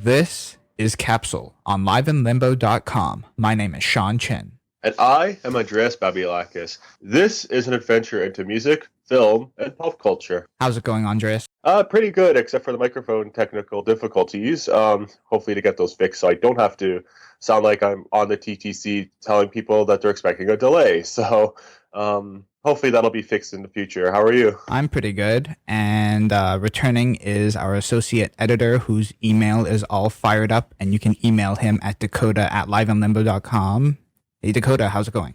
This is Capsule on liveandlimbo.com. My name is Sean Chin. And I am Andreas Babiolakis. This is an adventure into music, film, and pop culture. How's it going, Andreas? Pretty good, except for the microphone technical difficulties. Hopefully to get those fixed so I don't have to sound like I'm on the TTC telling people that they're expecting a delay. So hopefully that'll be fixed in the future. How are you? I'm pretty good. And returning is our associate editor whose email is all fired up. And you can email him at dakota@liveandlimbo.com. Hey, Dakota, how's it going?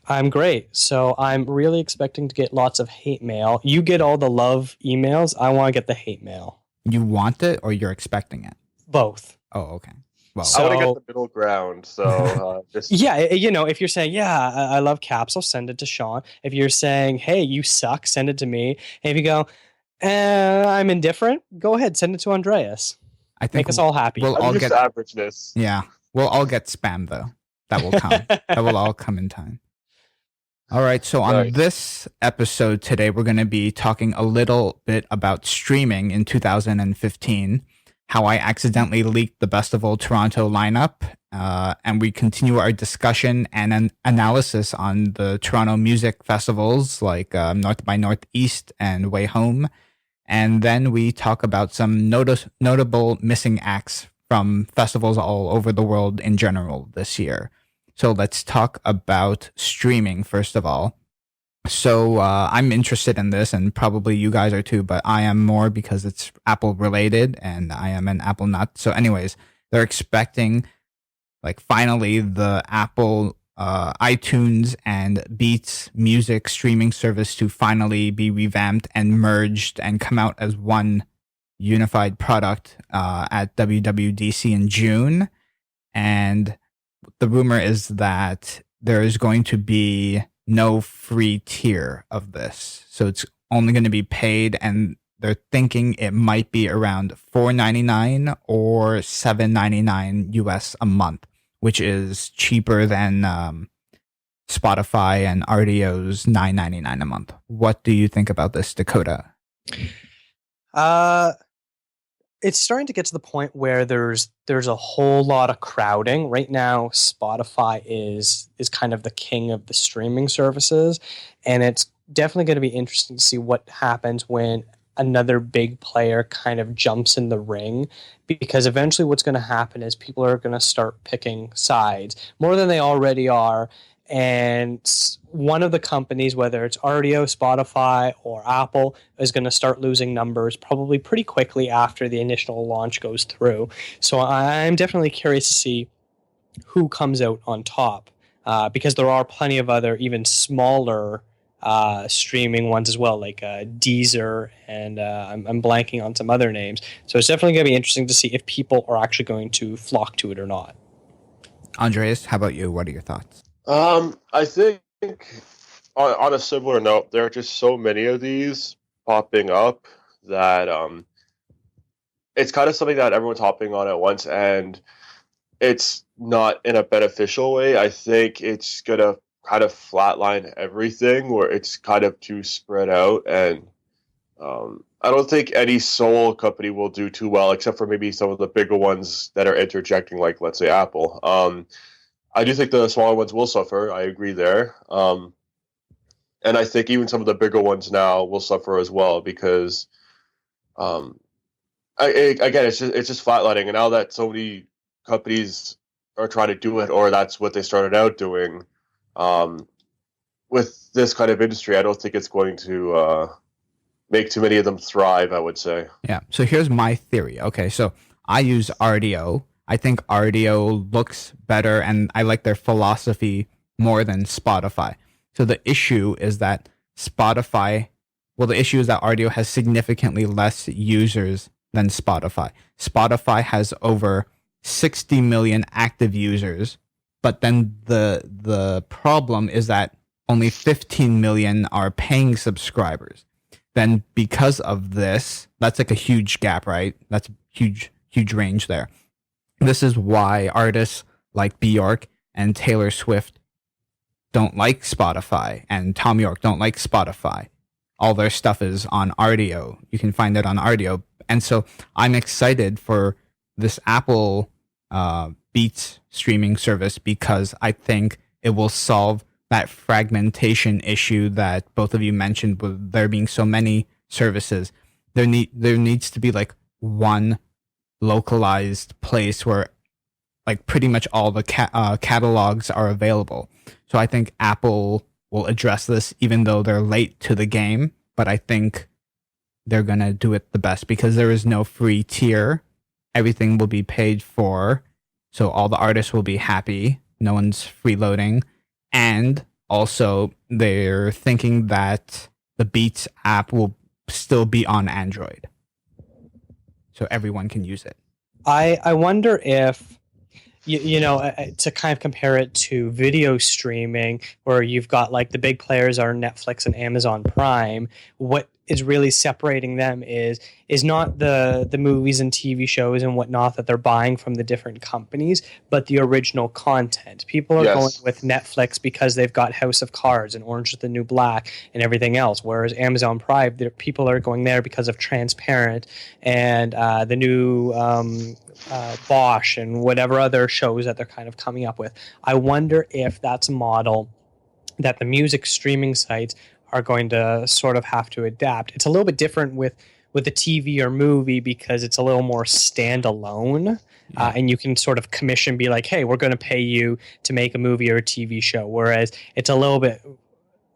I'm great. So I'm really expecting to get lots of hate mail. You get all the love emails. I want to get the hate mail. You want it or you're expecting it? Both. Oh, okay. Well, I want to get the middle ground. So just yeah, if you're saying, yeah, I love Capsule, send it to Sean. If you're saying, hey, you suck, send it to me. And if you go, I'm indifferent, go ahead, send it to Andreas. I think make us all happy. We'll all just get averageness. Yeah, we'll all get spam though. That will come. That will all come in time. All right. So on this episode today, we're going to be talking a little bit about streaming in 2015, how I accidentally leaked the Bestival Toronto lineup, and we continue our discussion and an analysis on the Toronto music festivals like North by Northeast and WayHome. And then we talk about some notable missing acts from festivals all over the world in general this year. So let's talk about streaming first of all. So I'm interested in this, and probably you guys are too, but I am more because it's Apple related and I am an Apple nut. So anyways, they're expecting like finally the Apple iTunes and Beats music streaming service to finally be revamped and merged and come out as one unified product at WWDC in June. And the rumor is that there is going to be no free tier of this. So it's only going to be paid, and they're thinking it might be around $4.99 or $7.99 US a month, which is cheaper than Spotify and RDO's $9.99 a month. What do you think about this, Dakota? It's starting to get to the point where there's a whole lot of crowding. Right now, Spotify is kind of the king of the streaming services, and it's definitely going to be interesting to see what happens when another big player kind of jumps in the ring, because eventually what's going to happen is people are going to start picking sides more than they already are. And one of the companies, whether it's RDO, Spotify, or Apple, is going to start losing numbers probably pretty quickly after the initial launch goes through. So I'm definitely curious to see who comes out on top, because there are plenty of other even smaller streaming ones as well, like Deezer, and I'm blanking on some other names. So it's definitely going to be interesting to see if people are actually going to flock to it or not. Andreas, how about you? What are your thoughts? I think on a similar note, there are just so many of these popping up that it's kind of something that everyone's hopping on at once, and it's not in a beneficial way. I think it's gonna kind of flatline everything, where it's kind of too spread out, and I don't think any sole company will do too well, except for maybe some of the bigger ones that are interjecting, like let's say Apple. I do think the smaller ones will suffer. I agree there. And I think even some of the bigger ones now will suffer as well, because again, it's just flatlining. And now that so many companies are trying to do it, or that's what they started out doing, with this kind of industry, I don't think it's going to make too many of them thrive, I would say. Yeah. So here's my theory. Okay. So I use RDO. I think RDO looks better, and I like their philosophy more than Spotify. So the issue is that RDO has significantly less users than Spotify. Spotify has over 60 million active users, but then the problem is that only 15 million are paying subscribers. Then because of this, that's like a huge gap, right? That's a huge range there. This is why artists like Bjork and Taylor Swift don't like Spotify, and Tom York don't like Spotify. All their stuff is on RDO. You can find it on RDO. And so I'm excited for this Apple Beats streaming service because I think it will solve that fragmentation issue that both of you mentioned with there being so many services. There needs to be like one localized place where like pretty much all the catalogs are available. So I think Apple will address this even though they're late to the game, but I think they're going to do it the best because there is no free tier. Everything will be paid for. So all the artists will be happy. No one's freeloading. And also they're thinking that the Beats app will still be on Android. So everyone can use it. I wonder if, you know, to kind of compare it to video streaming, where you've got like the big players are Netflix and Amazon Prime. What is really separating them is not the movies and TV shows and whatnot that they're buying from the different companies, but the original content. People are going with Netflix because they've got House of Cards and Orange is the New Black and everything else, whereas Amazon Prime, people are going there because of Transparent and the new Bosch and whatever other shows that they're kind of coming up with. I wonder if that's a model that the music streaming sites are going to sort of have to adapt. It's a little bit different with a TV or movie because it's a little more standalone, and you can sort of commission, be like, hey, we're going to pay you to make a movie or a TV show. Whereas it's a little bit,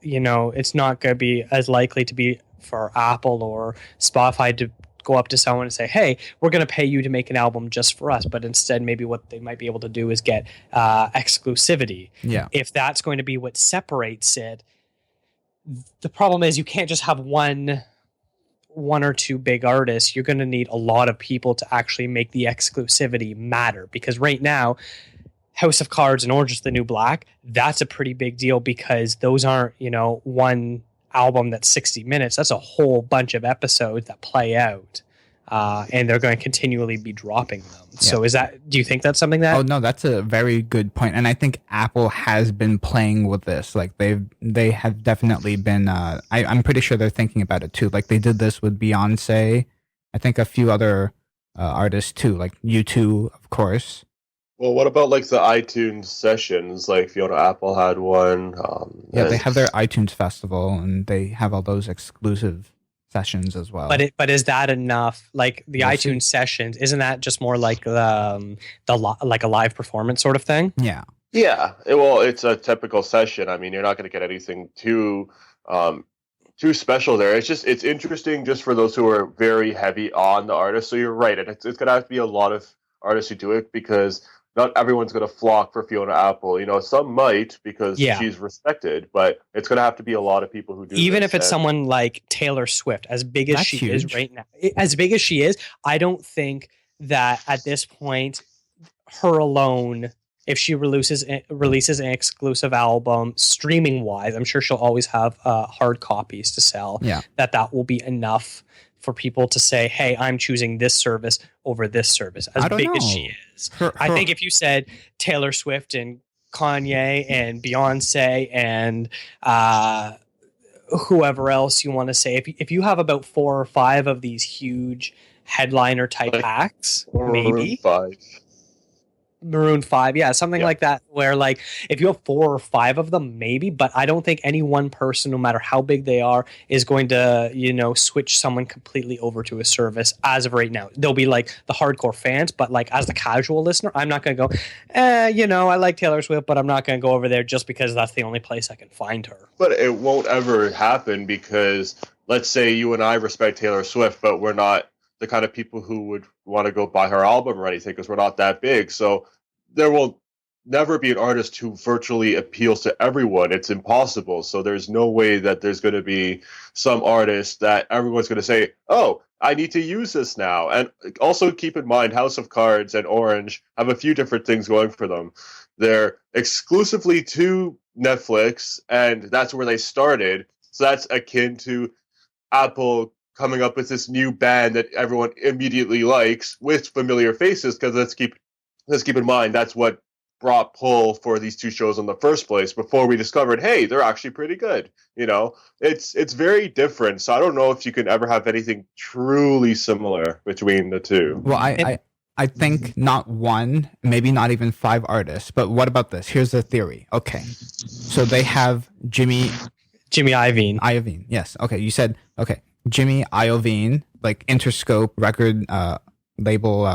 you know, it's not going to be as likely to be for Apple or Spotify to go up to someone and say, hey, we're going to pay you to make an album just for us. But instead, maybe what they might be able to do is get exclusivity. Yeah. If that's going to be what separates it, the problem is you can't just have one or two big artists. You're going to need a lot of people to actually make the exclusivity matter. Because right now, House of Cards and Orange is the New Black, that's a pretty big deal because those aren't, you know, one album that's 60 minutes. That's a whole bunch of episodes that play out. And they're going to continually be dropping them. Yeah. So do you think that's something that... Oh, no, that's a very good point. And I think Apple has been playing with this. Like they have definitely been, I'm pretty sure they're thinking about it too. Like they did this with Beyonce. I think a few other artists too, like U2, of course. Well, what about like the iTunes sessions? Like Fiona Apple had one. They have their iTunes festival and they have all those exclusive sessions as well. But is that enough? Like the iTunes sessions, isn't that just more like like a live performance sort of thing? Yeah. Yeah. Well, it's a typical session. I mean, you're not going to get anything too special there. It's interesting just for those who are very heavy on the artist. So you're right. It's going to have to be a lot of artists who do it because not everyone's going to flock for Fiona Apple. You know, some might because she's respected, but it's going to have to be a lot of people who do. Even if it's someone like Taylor Swift, as big as she is right now, as big as she is, I don't think that at this point, her alone, if she releases an exclusive album, streaming wise, I'm sure she'll always have hard copies to sell. Yeah, that will be enough for people to say, hey, I'm choosing this service over this service, as big as she is. I think if you said Taylor Swift and Kanye and Beyonce and whoever else you want to say, if you have about 4 or 5 of these huge headliner type acts, maybe. Maroon 5, yeah, something like that, where like if you have 4 or 5 of them, maybe, but I don't think any one person, no matter how big they are, is going to, you know, switch someone completely over to a service as of right now. They'll be like the hardcore fans, but like as the casual listener, I'm not going to go, you know, I like Taylor Swift, but I'm not going to go over there just because that's the only place I can find her. But it won't ever happen because let's say you and I respect Taylor Swift, but we're not the kind of people who would want to go buy her album or anything because we're not that big. So there will never be an artist who virtually appeals to everyone. It's impossible. So there's no way that there's going to be some artist that everyone's going to say, oh, I need to use this now. And also keep in mind, House of Cards and Orange have a few different things going for them. They're exclusively to Netflix, and that's where they started. So that's akin to Apple coming up with this new band that everyone immediately likes with familiar faces, because let's keep in mind that's what brought pull for these two shows in the first place before we discovered, hey, they're actually pretty good. You know, it's very different. So I don't know if you can ever have anything truly similar between the two. Well, I think not one, maybe not even 5 artists. But what about this? Here's the theory. Okay, so they have Jimmy Iovine. Iovine. Yes. Okay, you said okay. Jimmy Iovine, like Interscope record label.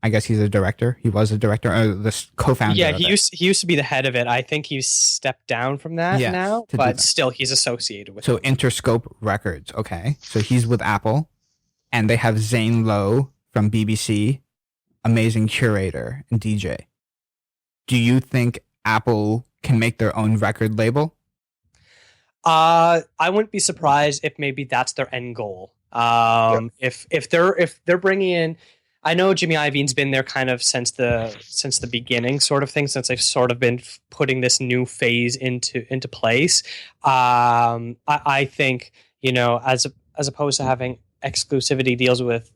I guess he's a director. He was a director, or the co-founder. Yeah, he used to be the head of it. I think he's stepped down from that now, but still he's associated with it. So Interscope Records. Okay, so he's with Apple, and they have Zane Lowe from BBC, amazing curator and DJ. Do you think Apple can make their own record label? I wouldn't be surprised if maybe that's their end goal. If they're bringing in, I know Jimmy Iovine's been there kind of since the beginning, sort of thing, since they've sort of been putting this new phase into place. I think, you know, as opposed to having exclusivity deals with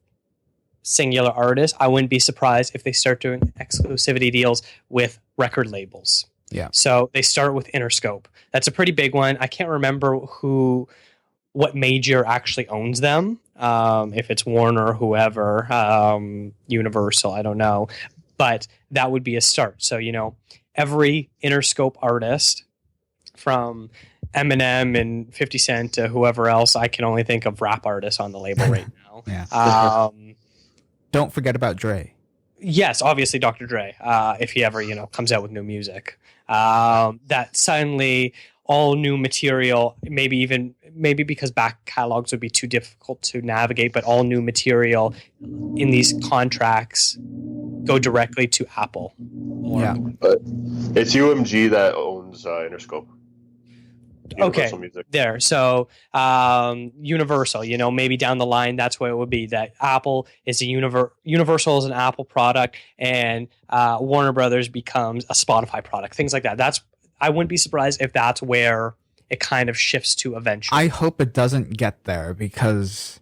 singular artists, I wouldn't be surprised if they start doing exclusivity deals with record labels. Yeah. So they start with Interscope. That's a pretty big one. I can't remember what major actually owns them. If it's Warner or whoever, Universal, I don't know. But that would be a start. So, you know, every Interscope artist from Eminem and 50 Cent to whoever else, I can only think of rap artists on the label right now. Yeah. Don't forget about Dre. Yes, obviously Dr. Dre, if he ever, you know, comes out with new music. That suddenly all new material, maybe because back catalogs would be too difficult to navigate, but all new material in these contracts go directly to Apple. But it's UMG that owns Interscope. Universal Music. There. So Universal, you know, maybe down the line, that's what it would be. That Apple is Universal is an Apple product, and Warner Brothers becomes a Spotify product. Things like that. I wouldn't be surprised if that's where it kind of shifts to eventually. I hope it doesn't get there, because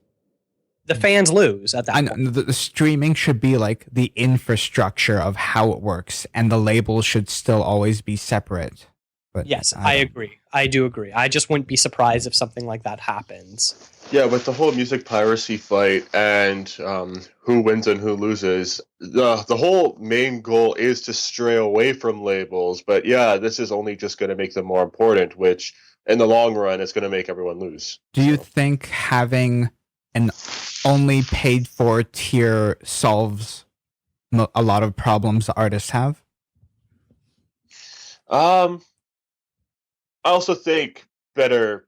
the fans lose at that point. The streaming should be like the infrastructure of how it works, and the labels should still always be separate. But yes, I agree. I do agree. I just wouldn't be surprised if something like that happens. Yeah, with the whole music piracy fight and who wins and who loses, the whole main goal is to stray away from labels. But yeah, this is only just going to make them more important, which in the long run is going to make everyone lose. Do you think having an only paid for tier solves a lot of problems the artists have? I also think better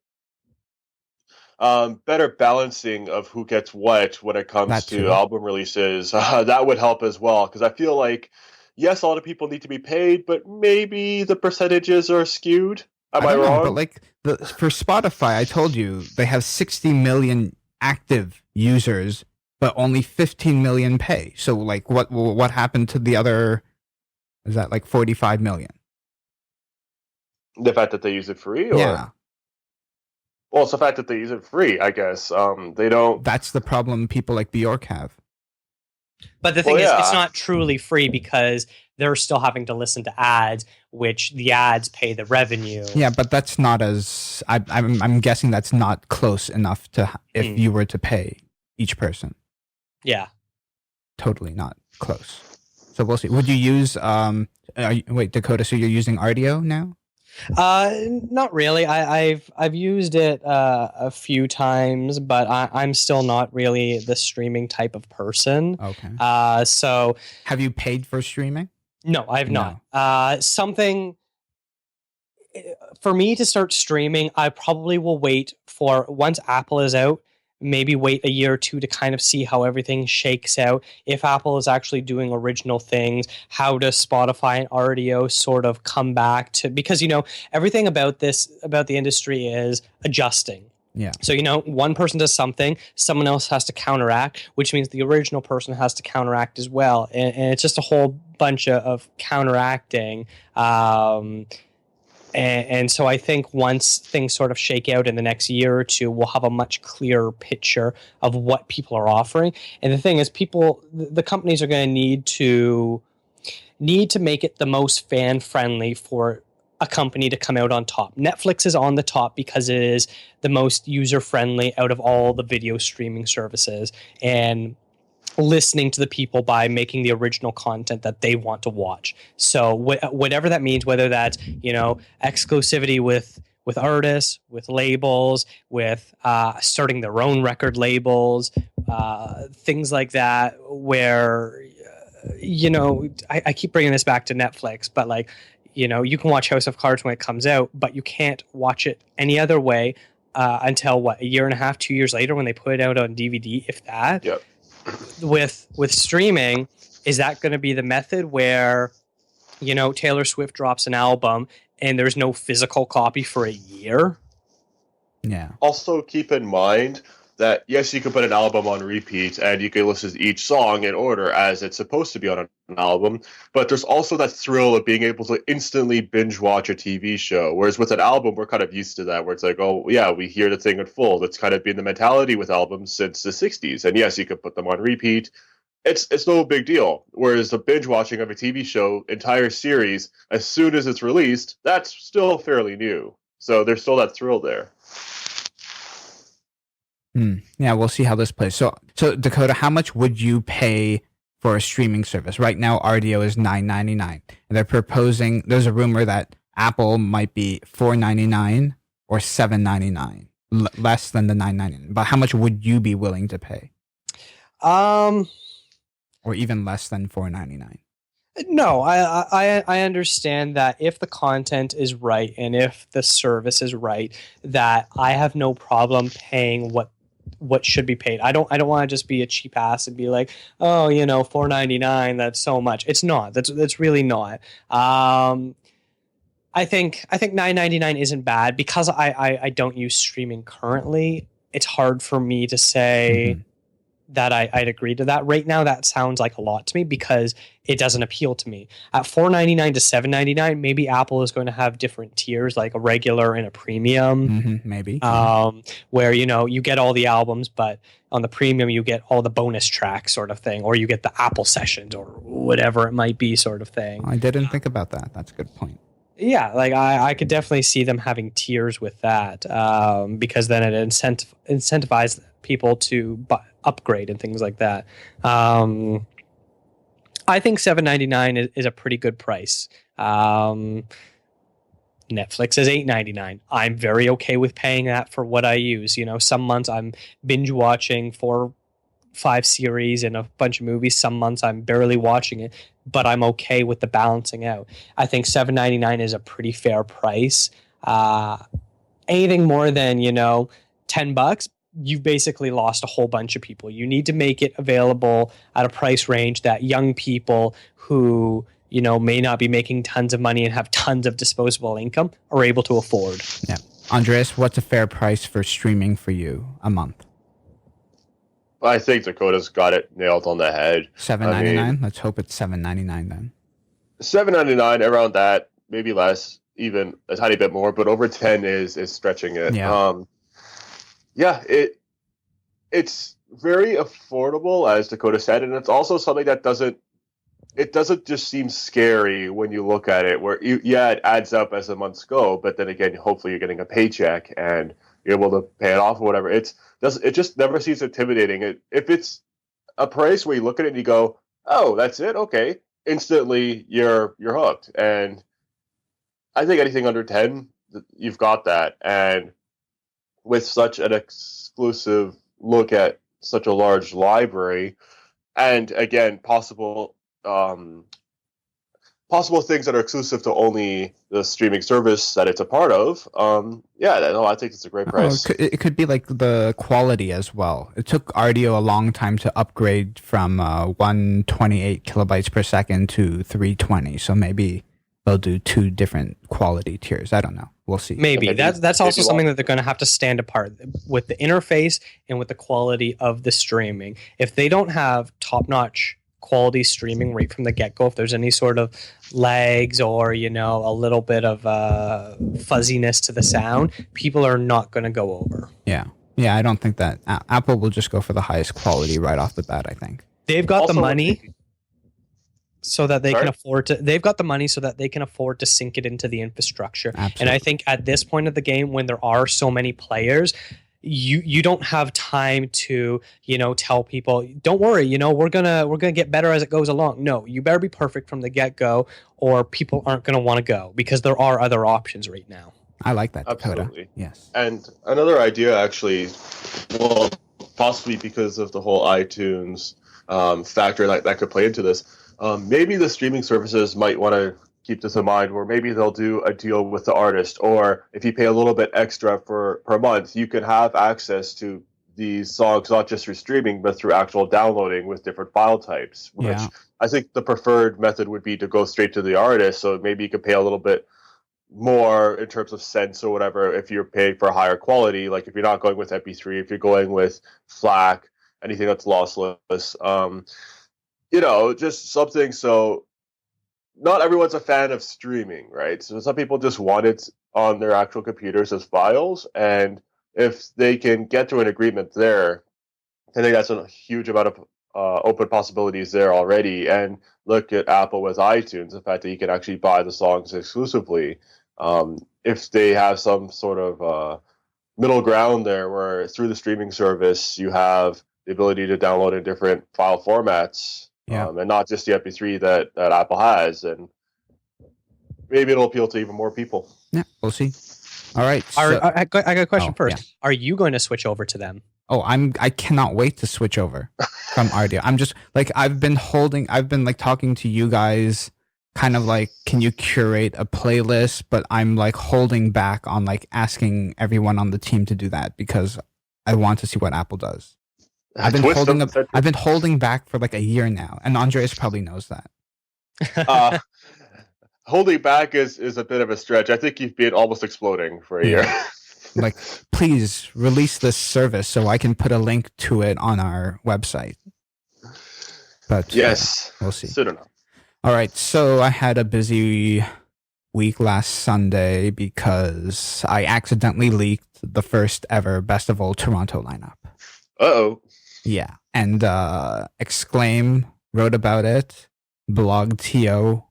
balancing of who gets what when it comes to album releases, that would help as well. Because I feel like, yes, a lot of people need to be paid, but maybe the percentages are skewed. Am I wrong? But like for Spotify, I told you they have 60 million active users, but only 15 million pay. So like, what happened to the other? Is that like 45 million? The fact that they use it free? Or? Yeah. Well, it's the fact that they use it free, I guess. They don't... That's the problem people like Bjork have. But the thing is, it's not truly free because they're still having to listen to ads, which the ads pay the revenue. Yeah, but that's not as... I'm guessing that's not close enough to if you were to pay each person. Yeah. Totally not close. So we'll see. Would you use... wait, Dakota, so you're using Rdio now? Not really. I've used it a few times, but I'm still not really the streaming type of person. Okay. So have you paid for streaming? No, I've not. Something for me to start streaming, I probably will wait for once Apple is out. Maybe wait a year or two to kind of see how everything shakes out. If Apple is actually doing original things, how does Spotify and Rdio sort of come back to, because, you know, everything about the industry is adjusting. Yeah. So, you know, one person does something, someone else has to counteract, which means the original person has to counteract as well. And it's just a whole bunch of counteracting. And so I think once things sort of shake out in the next year or two, we'll have a much clearer picture of what people are offering. And the thing is, the companies are going to need to make it the most fan friendly for a company to come out on top. Netflix is on the top because it is the most user friendly out of all the video streaming services. And listening to the people by making the original content that they want to watch. So whatever that means, whether that's, exclusivity with artists, with labels, with starting their own record labels, things like that, where, I keep bringing this back to Netflix, but like, you can watch House of Cards when it comes out, but you can't watch it any other way until a year and a half, 2 years later when they put it out on DVD, if that. Yep. With streaming, is that going to be the method where, Taylor Swift drops an album and there's no physical copy for a year? Yeah. Also, keep in mind that, yes, you can put an album on repeat and you can listen to each song in order as it's supposed to be on an album, but there's also that thrill of being able to instantly binge watch a TV show, whereas with an album, we're kind of used to that, where it's like, oh, yeah, we hear the thing in full. That's kind of been the mentality with albums since the 60s, and yes, you can put them on repeat. It's no big deal, whereas the binge watching of a TV show, entire series, as soon as it's released, that's still fairly new. So there's still that thrill there. Yeah, we'll see how this plays. So Dakota, how much would you pay for a streaming service? Right now, RDO is $9.99, and they're proposing. There's a rumor that Apple might be $4.99 or $7.99, less than the $9.99. But how much would you be willing to pay? Or even less than $4.99? No, I understand that if the content is right and if the service is right, that I have no problem paying what should be paid. I don't want to just be a cheap ass and be like, oh, $4.99, that's so much. It's not. That's really not. I think $9.99 isn't bad because I don't use streaming currently. It's hard for me to say that I'd agree to that. Right now, that sounds like a lot to me because it doesn't appeal to me. At $4.99 to $7.99, maybe Apple is going to have different tiers, like a regular and a premium. Maybe. Where, you get all the albums, but on the premium, you get all the bonus tracks sort of thing, or you get the Apple sessions or whatever it might be sort of thing. I didn't think about that. That's a good point. Yeah, like I could definitely see them having tiers with that because then it incentivizes people to upgrade and things like that. I think $7.99 is a pretty good price. Netflix is $8.99. I'm very okay with paying that for what I use. Some months I'm binge watching 4-5 series and a bunch of movies. Some months I'm barely watching it, but I'm okay with the balancing out. I think $7.99 is a pretty fair price. Anything more than $10, you've basically lost a whole bunch of people. You need to make it available at a price range that young people who may not be making tons of money and have tons of disposable income are able to afford. Yeah. Andreas, what's a fair price for streaming for you a month? I think Dakota's got it nailed on the head. $7.99? Let's hope it's $7.99 then. $7.99, around that, maybe less, even a tiny bit more, but over 10 is stretching it. Yeah. It's very affordable, as Dakota said, and it's also something that doesn't just seem scary when you look at it, where it adds up as the months go, but then again, hopefully you're getting a paycheck and you're able to pay it off or whatever. It just never seems intimidating. If it's a price where you look at it and you go, oh, that's it, okay, instantly you're hooked. And I think anything under 10, you've got that. And with such an exclusive look at such a large library, and again, possible things that are exclusive to only the streaming service that it's a part of, I think it's a great price. It could be like the quality as well. It took RDO a long time to upgrade from 128 kilobytes per second to 320, so maybe they'll do 2 different quality tiers. I don't know. We'll see. Maybe that's also something that they're going to have to stand apart with the interface and with the quality of the streaming. If they don't have top-notch quality streaming right from the get-go, if there's any sort of lags or a little bit of fuzziness to the sound, people are not going to go over. Yeah, I don't think that Apple will just go for the highest quality right off the bat. I think they've got the money so that they can afford to. They've got the money so that they can afford to sink it into the infrastructure. Absolutely. And I think at this point of the game, when there are so many players, you don't have time to, tell people, don't worry, we're gonna get better as it goes along. No, you better be perfect from the get-go, or people aren't gonna want to go, because there are other options right now. I like that, Dakota. Absolutely. Yes. And another idea, actually, well, possibly because of the whole iTunes factor that could play into this, maybe the streaming services might want to keep this in mind, where maybe they'll do a deal with the artist, or if you pay a little bit extra per month, you can have access to these songs not just through streaming, but through actual downloading with different file types, which I think the preferred method would be to go straight to the artist. So maybe you could pay a little bit more in terms of cents or whatever if you're paying for higher quality, like if you're not going with MP3, if you're going with FLAC, anything that's lossless, just something. So not everyone's a fan of streaming, right? So some people just want it on their actual computers as files, and if they can get to an agreement there, I think that's a huge amount of open possibilities there already. And look at Apple with iTunes, the fact that you can actually buy the songs exclusively. If they have some sort of middle ground there, where through the streaming service you have the ability to download in different file formats, and not just the MP3 that Apple has, and maybe it'll appeal to even more people. Yeah, we'll see. All right. I got a question first. Yeah. Are you going to switch over to them? Oh, I cannot wait to switch over from Rdio. I'm just like, I've been like talking to you guys, kind of like, can you curate a playlist? But I'm like holding back on like asking everyone on the team to do that, because I want to see what Apple does. I've been holding back for like a year now, and Andreas probably knows that. Holding back is a bit of a stretch. I think you've been almost exploding for a year. Like, please release this service so I can put a link to it on our website. But yes, we'll see. Soon enough. All right, so I had a busy week last Sunday because I accidentally leaked the first ever Bestival Toronto lineup. Uh-oh. Yeah, and Exclaim wrote about it. Blog.to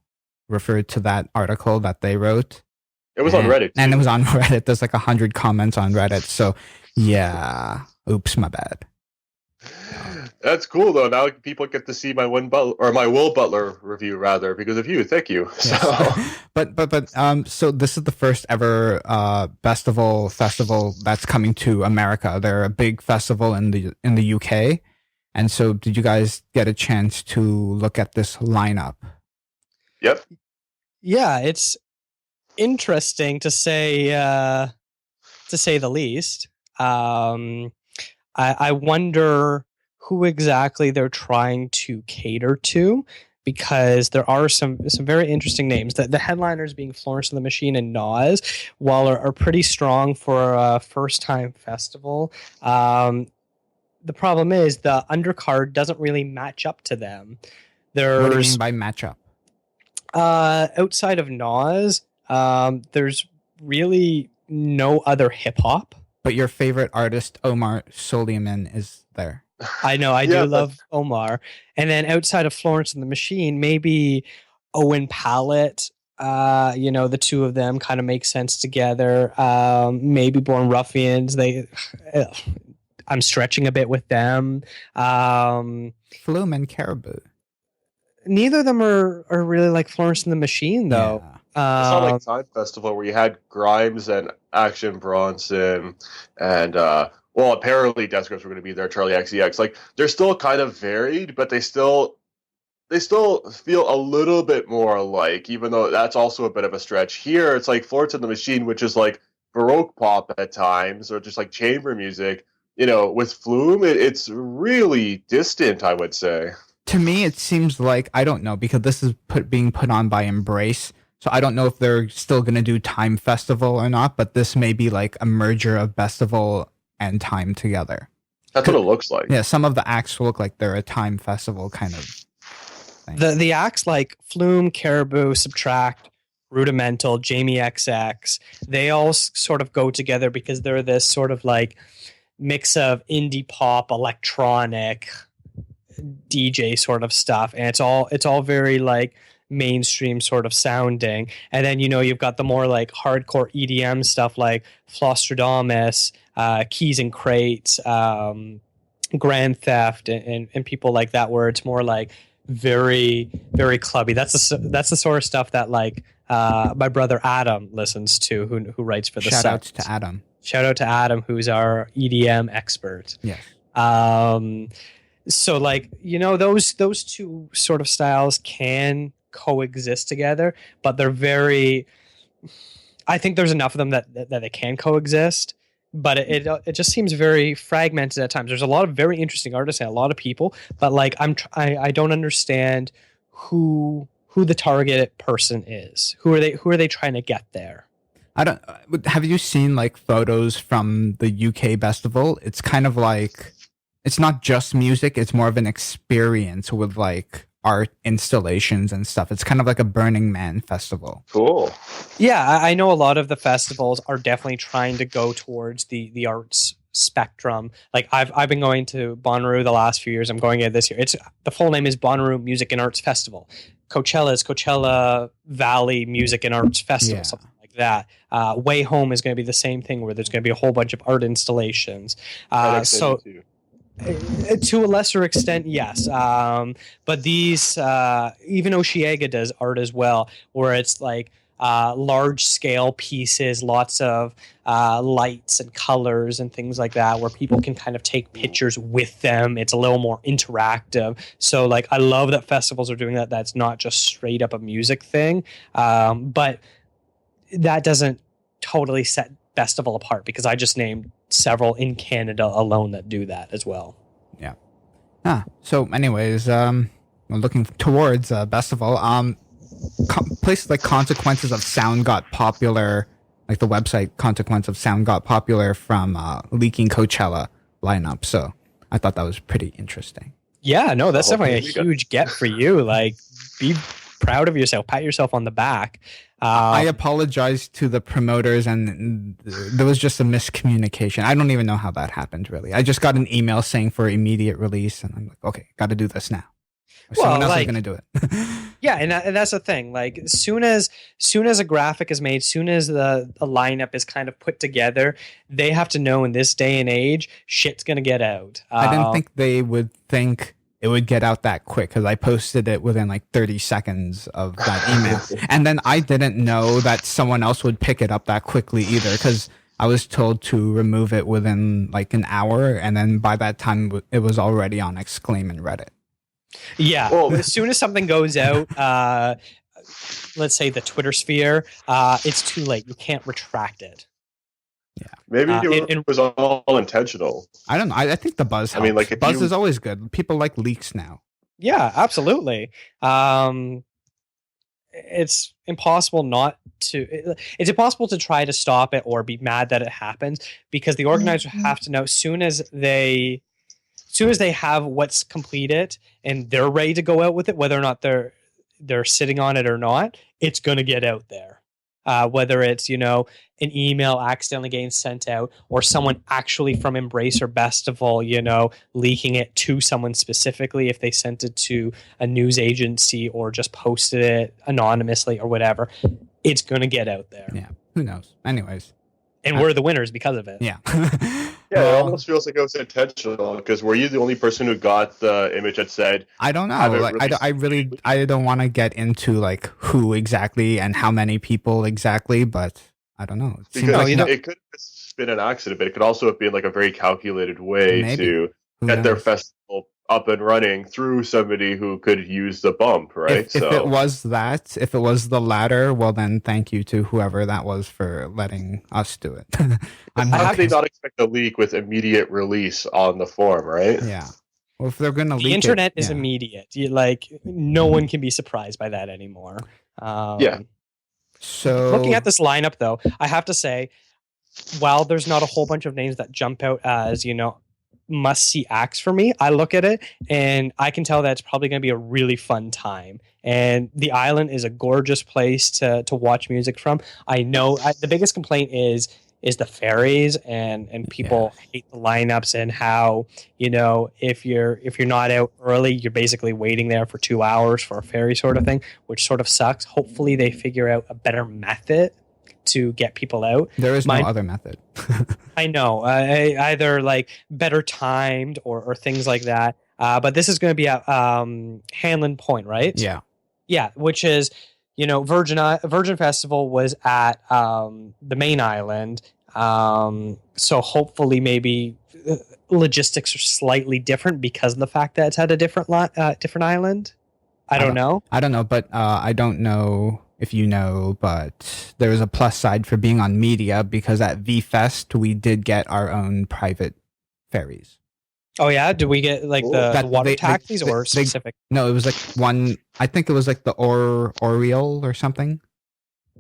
referred to that article that they wrote. It was on Reddit, too. And it was on Reddit. There's like 100 comments on Reddit. So, yeah. Oops, my bad. That's cool, though. Now people get to see my Will Butler review, rather, because of you. Thank you. Yes. So. but so this is the first ever Bestival festival that's coming to America. They're a big festival in the UK. And so did you guys get a chance to look at this lineup? Yep. Yeah, it's interesting to say the least. I wonder who exactly they're trying to cater to, because there are some very interesting names. The headliners being Florence and the Machine and Nas, while are pretty strong for a first-time festival. The problem is the undercard doesn't really match up to them. What do you mean by matchup? Outside of Nas, there's really no other hip hop. But your favorite artist, Omar Souleyman, is there. I know, I do love Omar. And then outside of Florence and the Machine, maybe Owen Pallett. The two of them kind of make sense together. Maybe Born Ruffians. I'm stretching a bit with them. Flume and Caribou. Neither of them are really like Florence and the Machine, though. Yeah. It's not like Time Festival where you had Grimes and Action Bronson and apparently Descos were going to be there, Charlie XCX. Like, they're still kind of varied, but they still feel a little bit more alike, even though that's also a bit of a stretch. Here, it's like Florence and the Machine, which is like Baroque pop at times, or just like chamber music. With Flume, it's really distant, I would say. To me, it seems like, I don't know, because this is being put on by Embrace, so I don't know if they're still going to do Time Festival or not, but this may be like a merger of Bestival and Time together. That's what it looks like. Yeah, some of the acts look like they're a Time Festival kind of thing. The acts like Flume, Caribou, Subtract, Rudimental, Jamie XX, they all sort of go together because they're this sort of like mix of indie pop, electronic, DJ sort of stuff, and it's all very like mainstream sort of sounding. And then you've got the more like hardcore EDM stuff like Flostradamus, Keys and Crates, Grand Theft, and people like that, where it's more like very, very clubby. That's the sort of stuff that like my brother Adam listens to, who writes for the Shout out site. to Adam. Shout out to Adam, who's our EDM expert. Yes. So like, those two sort of styles can coexist together, but they're very, I think there's enough of them that they can coexist, but it just seems very fragmented at times. There's a lot of very interesting artists and a lot of people, but like I don't understand who the target person is. Who are they trying to get there? Have you seen like photos from the UK Bestival? It's kind of like, it's not just music, it's more of an experience with like art installations and stuff. It's kind of like a Burning Man festival. Cool. Yeah, I know a lot of the festivals are definitely trying to go towards the arts spectrum. Like I've been going to Bonnaroo the last few years. I'm going it this year. The full name is Bonnaroo Music and Arts Festival. Coachella is Coachella Valley Music and Arts Festival, something like that. WayHome is going to be the same thing, where there's going to be a whole bunch of art installations. So to a lesser extent, yes. But these, even Osheaga does art as well, where it's like large scale pieces, lots of lights and colors and things like that, where people can kind of take pictures with them. It's a little more interactive. So like, I love that festivals are doing that. That's not just straight up a music thing. But that doesn't totally set Bestival apart, because I just named several in Canada alone that do that as well. Yeah. So anyways, we're looking towards Bestival. Places like Consequences of Sound got popular, like the website Consequence of Sound got popular from leaking Coachella lineup. So I thought that was pretty interesting. Yeah, no, that's definitely a huge get for you. Like, be proud of yourself, pat yourself on the back. I apologize to the promoters, and there was just a miscommunication. I don't even know how that happened, really. I just got an email saying for immediate release, and I'm like, okay, got to do this now. Someone else is going to do it. Yeah, and that's the thing. Like, soon as a graphic is made, soon as a lineup is kind of put together, they have to know in this day and age, shit's going to get out. I didn't think they would think it would get out that quick, because I posted it within like 30 seconds of that email. And then I didn't know that someone else would pick it up that quickly either, because I was told to remove it within like an hour. And then by that time, it was already on Exclaim and Reddit. Yeah. Well, as soon as something goes out, let's say the Twitter sphere, it's too late. You can't retract it. Yeah, maybe it was all intentional. I don't know. I think the buzz helps. I mean, like, buzz is always good. People like leaks now. Yeah, absolutely. It's impossible it's impossible to try to stop it or be mad that it happens, because the organizer have to know as soon as they have what's completed and they're ready to go out with it, whether or not they're sitting on it or not, it's going to get out there. Whether it's, an email accidentally getting sent out, or someone actually from Embrace or Bestival, leaking it to someone specifically, if they sent it to a news agency or just posted it anonymously or whatever, it's going to get out there. Yeah. Who knows? Anyways. And we're the winners because of it. Yeah. Yeah, it almost feels like it was intentional, because were you the only person who got the image that said? I don't know. Like, I don't want to get into like who exactly and how many people exactly, but I don't know. It could have been an accident, but it could also have been like a very calculated way to get their festival up and running through somebody who could use the bump, right? If it was the latter, well then thank you to whoever that was for letting us do it. How did they not expect a leak with immediate release on the forum, right? Yeah. Well, if they're going to leak it, the internet is immediate. No one can be surprised by that anymore. Yeah. So looking at this lineup, though, I have to say, while there's not a whole bunch of names that jump out as, must-see acts for me, I look at it and I can tell that it's probably going to be a really fun time. And the island is a gorgeous place to watch music from. I know the biggest complaint is the ferries, and people hate the lineups, and how, if you're not out early, you're basically waiting there for 2 hours for a ferry sort of thing, which sort of sucks. Hopefully they figure out a better method to get people out. There is no other method. I know, either like better timed or things like that. But this is going to be at Hanlon Point, right? Yeah, which is, Virgin Festival was at the main island. So hopefully maybe logistics are slightly different because of the fact that it's at a different island. I don't know, but I don't know if you know, but there is a plus side for being on media, because at V-Fest we did get our own private ferries. Oh yeah, did we get like the water taxis or specific? No, it was like one. I think it was like the Oriole or something.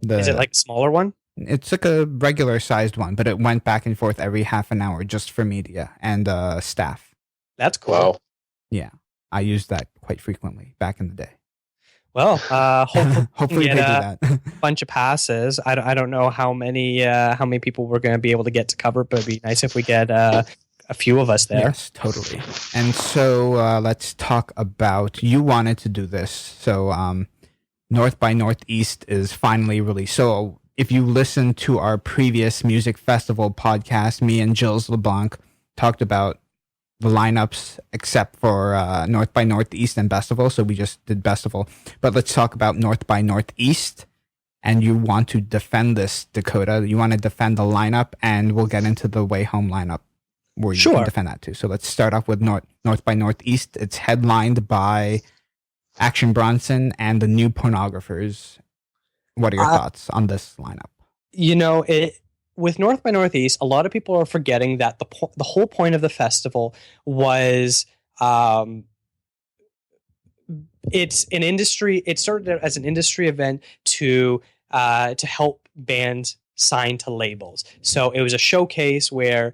Is it like a smaller one? It's like a regular sized one, but it went back and forth every half an hour just for media and staff. That's cool. Wow. Yeah, I used that quite frequently back in the day. Well, hopefully they do that. A bunch of passes. I don't know how many people we're going to be able to get to cover, but it'd be nice if we get a few of us there. Yes, totally. And so let's talk about, you wanted to do this. So North by Northeast is finally released. So if you listen to our previous music festival podcast, me and Gilles LeBlanc talked about the lineups except for North by Northeast and Bestival. So we just did Bestival. But let's talk about North by Northeast. And you want to defend this, Dakota. You want to defend the lineup, and we'll get into the WayHome lineup where you can defend that too. So let's start off with North by Northeast. It's headlined by Action Bronson and the New Pornographers. What are your thoughts on this lineup? With North by Northeast, a lot of people are forgetting that the whole point of the festival was it's an industry. It started out as an industry event to help bands sign to labels. So it was a showcase where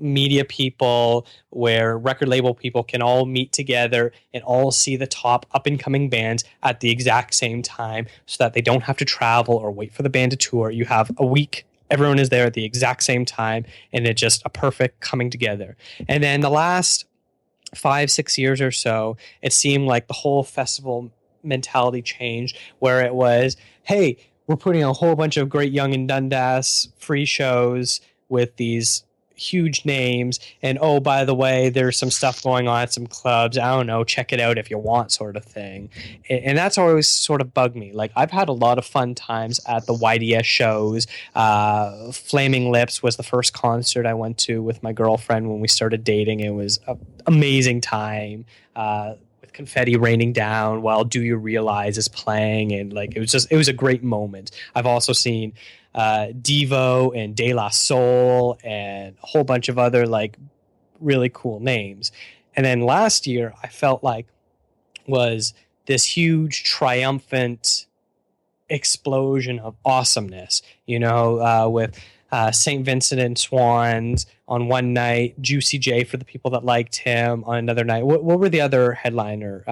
media people, where record label people can all meet together and all see the top up and coming bands at the exact same time, so that they don't have to travel or wait for the band to tour. You have a week, everyone is there at the exact same time, and it's just a perfect coming together. And then the last 5-6 years or so, it seemed like the whole festival mentality changed, where it was, hey, we're putting a whole bunch of great Young and Dundas free shows with these huge names, and oh, by the way, there's some stuff going on at some clubs, I don't know, check it out if you want, sort of thing. And that's always sort of bugged me. Like, I've had a lot of fun times at the YDS shows. Flaming Lips was the first concert I went to with my girlfriend when we started dating. It was an amazing time, with confetti raining down while Do You Realize is playing, and like it was a great moment. I've also seen Devo and De La Soul and a whole bunch of other like really cool names. And then last year I felt like was this huge triumphant explosion of awesomeness, with St. Vincent and Swans on one night, Juicy J for the people that liked him on another night. What were the other headliner?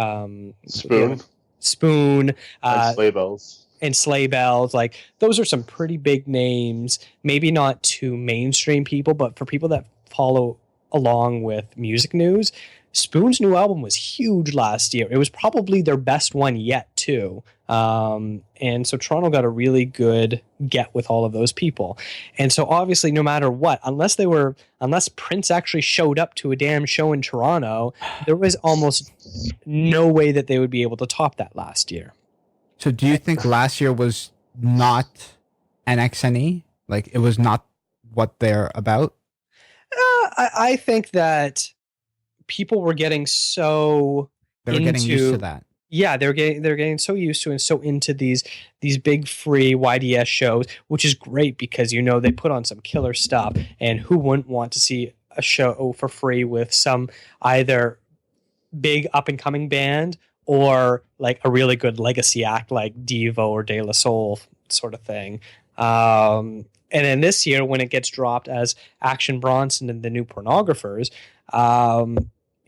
Spoon. And Sleigh Bells. And Sleigh Bells. Like, those are some pretty big names, maybe not to mainstream people, but for people that follow along with music news. Spoon's new album was huge last year. It was probably their best one yet too. And so Toronto got a really good get with all of those people. And so obviously, no matter what, unless Prince actually showed up to a damn show in Toronto, there was almost no way that they would be able to top that last year. So do you think last year was not NXNE? Like, it was not what they're about? I think that people were getting so getting used to that. Yeah, they're getting so used to and so into these big free YDS shows, which is great because they put on some killer stuff, and who wouldn't want to see a show for free with some either big up and coming band or like a really good legacy act like Devo or De La Soul sort of thing. And then this year, when it gets dropped as Action Bronson and the New Pornographers,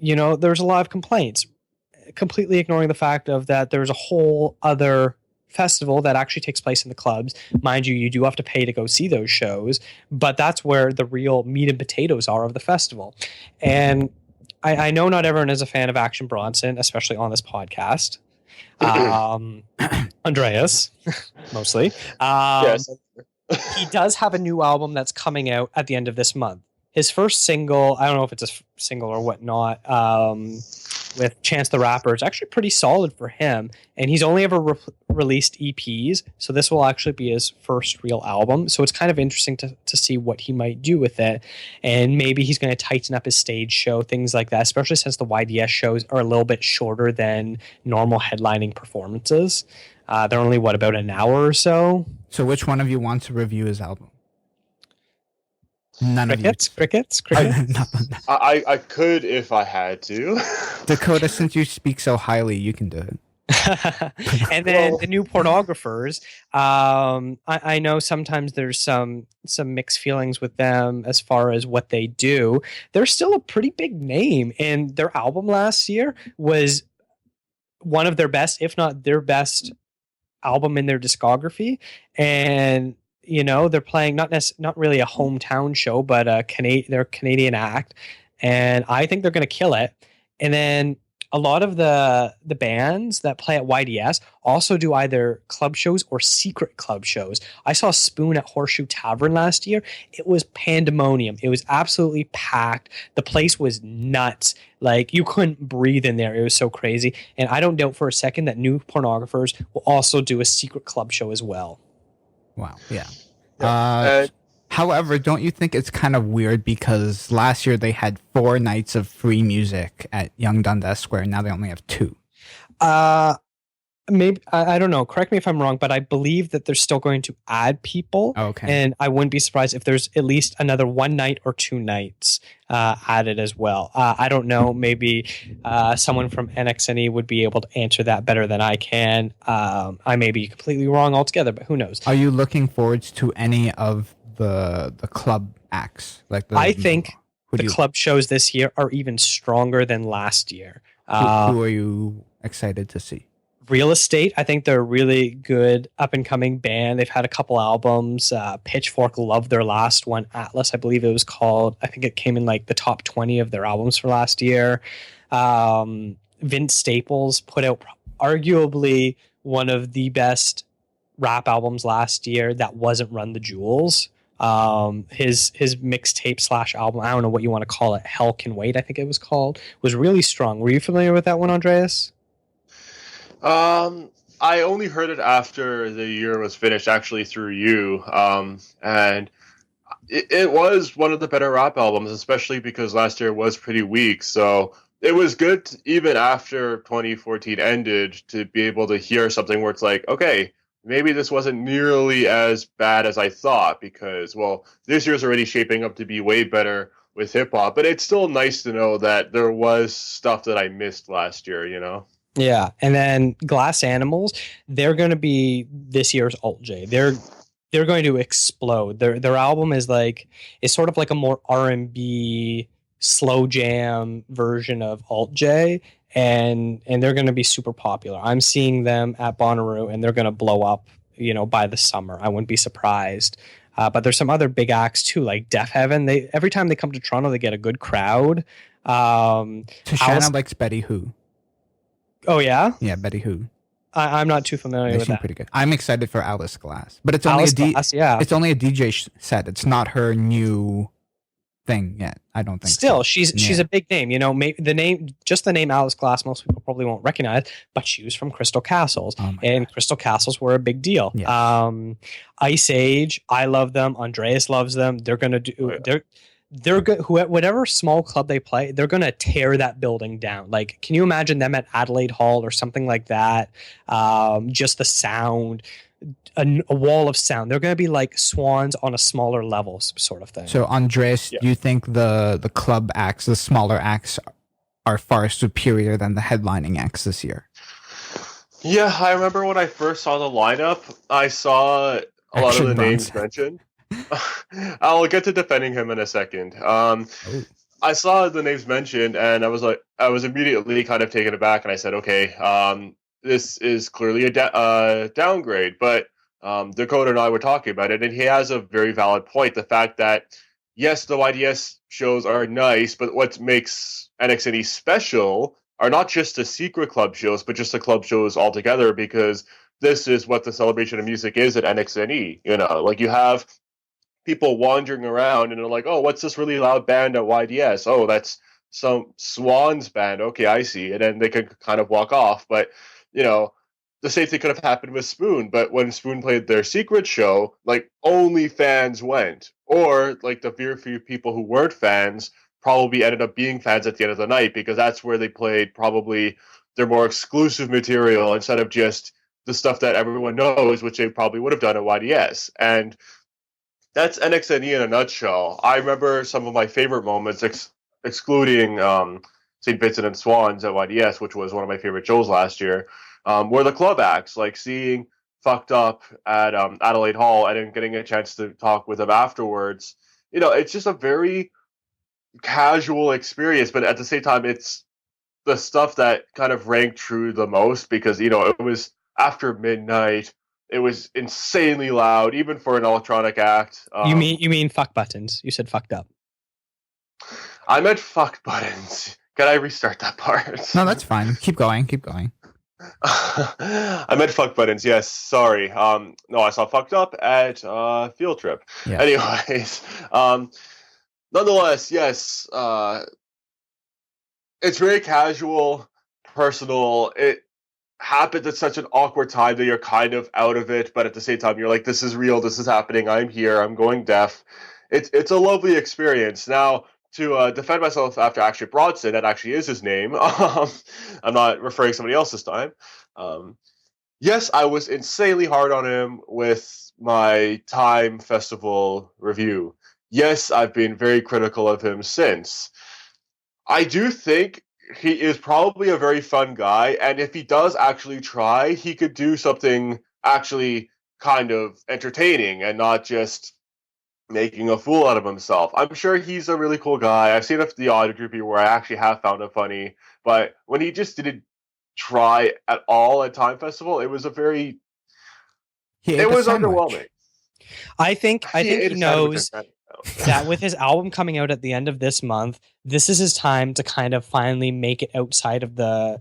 there's a lot of complaints, completely ignoring the fact of that there's a whole other festival that actually takes place in the clubs. Mind you, you do have to pay to go see those shows, but that's where the real meat and potatoes are of the festival. And I know not everyone is a fan of Action Bronson, especially on this podcast. Andreas, mostly. Yes. He does have a new album that's coming out at the end of this month. His first single, I don't know if it's a single or whatnot, with Chance the Rapper, is actually pretty solid for him. And he's only ever released EPs, so this will actually be his first real album. So it's kind of interesting to see what he might do with it. And maybe he's going to tighten up his stage show, things like that, especially since the YDS shows are a little bit shorter than normal headlining performances. They're only, about an hour or so? So which one of you wants to review his album? None of you. Crickets. I could if I had to. Dakota, since you speak so highly, you can do it. And then the new Pornographers. I know sometimes there's some mixed feelings with them as far as what they do. They're still a pretty big name, and their album last year was one of their best, if not their best album in their discography. And they're playing not really a hometown show, but they're a Canadian act, and I think they're going to kill it. And then a lot of the bands that play at YDS also do either club shows or secret club shows. I saw Spoon at Horseshoe Tavern last year. It was pandemonium. It was absolutely packed. The place was nuts. Like, you couldn't breathe in there. It was so crazy. And I don't doubt for a second that new Pornographers will also do a secret club show as well. Wow. Yeah. However, don't you think it's kind of weird because last year they had 4 nights of free music at Yonge Dundas Square. Now they only have 2. Maybe I don't know. Correct me if I'm wrong, but I believe that they're still going to add people. Okay. And I wouldn't be surprised if there's at least another 1 night or 2 nights added as well. I don't know. Maybe someone from NXNE would be able to answer that better than I can. I may be completely wrong altogether, but who knows? Are you looking forward to any of the club acts? I think the club shows this year are even stronger than last year. Who are you excited to see? Real Estate, I think they're a really good up-and-coming band. They've had a couple albums. Pitchfork loved their last one, Atlas, I believe it was called. I think it came in the top 20 of their albums for last year. Vince Staples put out arguably one of the best rap albums last year that wasn't Run the Jewels. His mixtape / album, I don't know what you want to call it, Hell Can Wait, I think it was called, was really strong. Were you familiar with that one, Andreas? I only heard it after the year was finished, actually through you. And it was one of the better rap albums, especially because last year was pretty weak. So it was good, even after 2014 ended, to be able to hear something where it's like, okay, maybe this wasn't nearly as bad as I thought, because, well, this year's already shaping up to be way better with hip hop, but it's still nice to know that there was stuff that I missed last year, Yeah, and then Glass Animals, they're going to be this year's Alt J. They're going to explode. Their album is sort of like a more R&B slow jam version of Alt J, and they're going to be super popular. I'm seeing them at Bonnaroo, and they're going to blow up, by the summer. I wouldn't be surprised. But there's some other big acts too, like Deaf Heaven. Every time they come to Toronto, they get a good crowd. Tashana likes Betty Who. Oh yeah, yeah, Betty Who. I'm not too familiar with that. Pretty good. I'm excited for Alice Glass, but it's only it's only a DJ set. It's not her new thing yet. I don't think. Still, she's a big name. The name Alice Glass, most people probably won't recognize, but she was from Crystal Castles, and Crystal Castles were a big deal. Yes. Ice Age, I love them. Andreas loves them. They're gonna do. They're good. Whatever small club they play, they're gonna tear that building down. Can you imagine them at Adelaide Hall or something like that? Just the sound, a wall of sound. They're gonna be like Swans on a smaller level, sort of thing. So, Andres, do you think the club acts, the smaller acts, are far superior than the headlining acts this year? Yeah, I remember when I first saw the lineup, I saw a lot of the names mentioned. I'll get to defending him in a second. I saw the names mentioned, and I was immediately kind of taken aback, and I said, okay, this is clearly a downgrade. But Dakota and I were talking about it, and he has a very valid point. The fact that, yes, the YDS shows are nice, but what makes NXNE special are not just the secret club shows, but just the club shows altogether, because this is what the celebration of music is at NXNE. You know, like you have people wandering around and they're like, oh, what's this really loud band at YDS? Oh, that's some Swans band. Okay, I see. And then they could kind of walk off. But, you know, the same thing could have happened with Spoon. But when Spoon played their secret show, like only fans went. Or like the very few people who weren't fans probably ended up being fans at the end of the night, because that's where they played probably their more exclusive material instead of just the stuff that everyone knows, which they probably would have done at YDS. And that's NXNE in a nutshell. I remember some of my favorite moments, excluding St. Vincent and Swans at YDS, which was one of my favorite shows last year, were the club acts, like seeing Fucked Up at Adelaide Hall and then getting a chance to talk with them afterwards. You know, it's just a very casual experience, but at the same time, it's the stuff that kind of rang true the most, because, you know, it was after midnight. It was insanely loud, even for an electronic act. You mean fuck buttons? You said fucked up. I meant fuck buttons. Can I restart that part? No, that's fine. Keep going. Keep going. I meant fuck buttons. Yes, sorry. No, I saw Fucked Up at Field Trip. Yeah. Anyways, nonetheless, yes. It's very casual, personal. It happens at such an awkward time that you're kind of out of it, but at the same time you're like, this is real, this is happening, I'm here, I'm going deaf. It's a lovely experience. Now, to defend myself after Action Bronson, that actually is his name. I'm not referring to somebody else this time. Yes, I was insanely hard on him with my Time Festival review. Yes, I've been very critical of him since. I do think he is probably a very fun guy, and if he does actually try, he could do something actually kind of entertaining and not just making a fool out of himself. I'm sure he's a really cool guy. I've seen the odd interview where I actually have found him funny, but when he just didn't try at all at Time Festival, it was underwhelming. I think he knows that with his album coming out at the end of this month, this is his time to kind of finally make it outside of the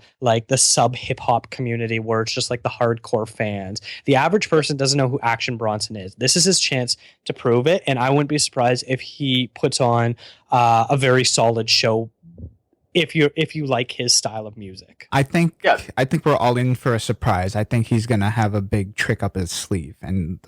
sub hip hop community where it's just like the hardcore fans. The average person doesn't know who Action Bronson is. This is his chance to prove it, and I wouldn't be surprised if he puts on a very solid show if you like his style of music. I think we're all in for a surprise. I think he's gonna have a big trick up his sleeve and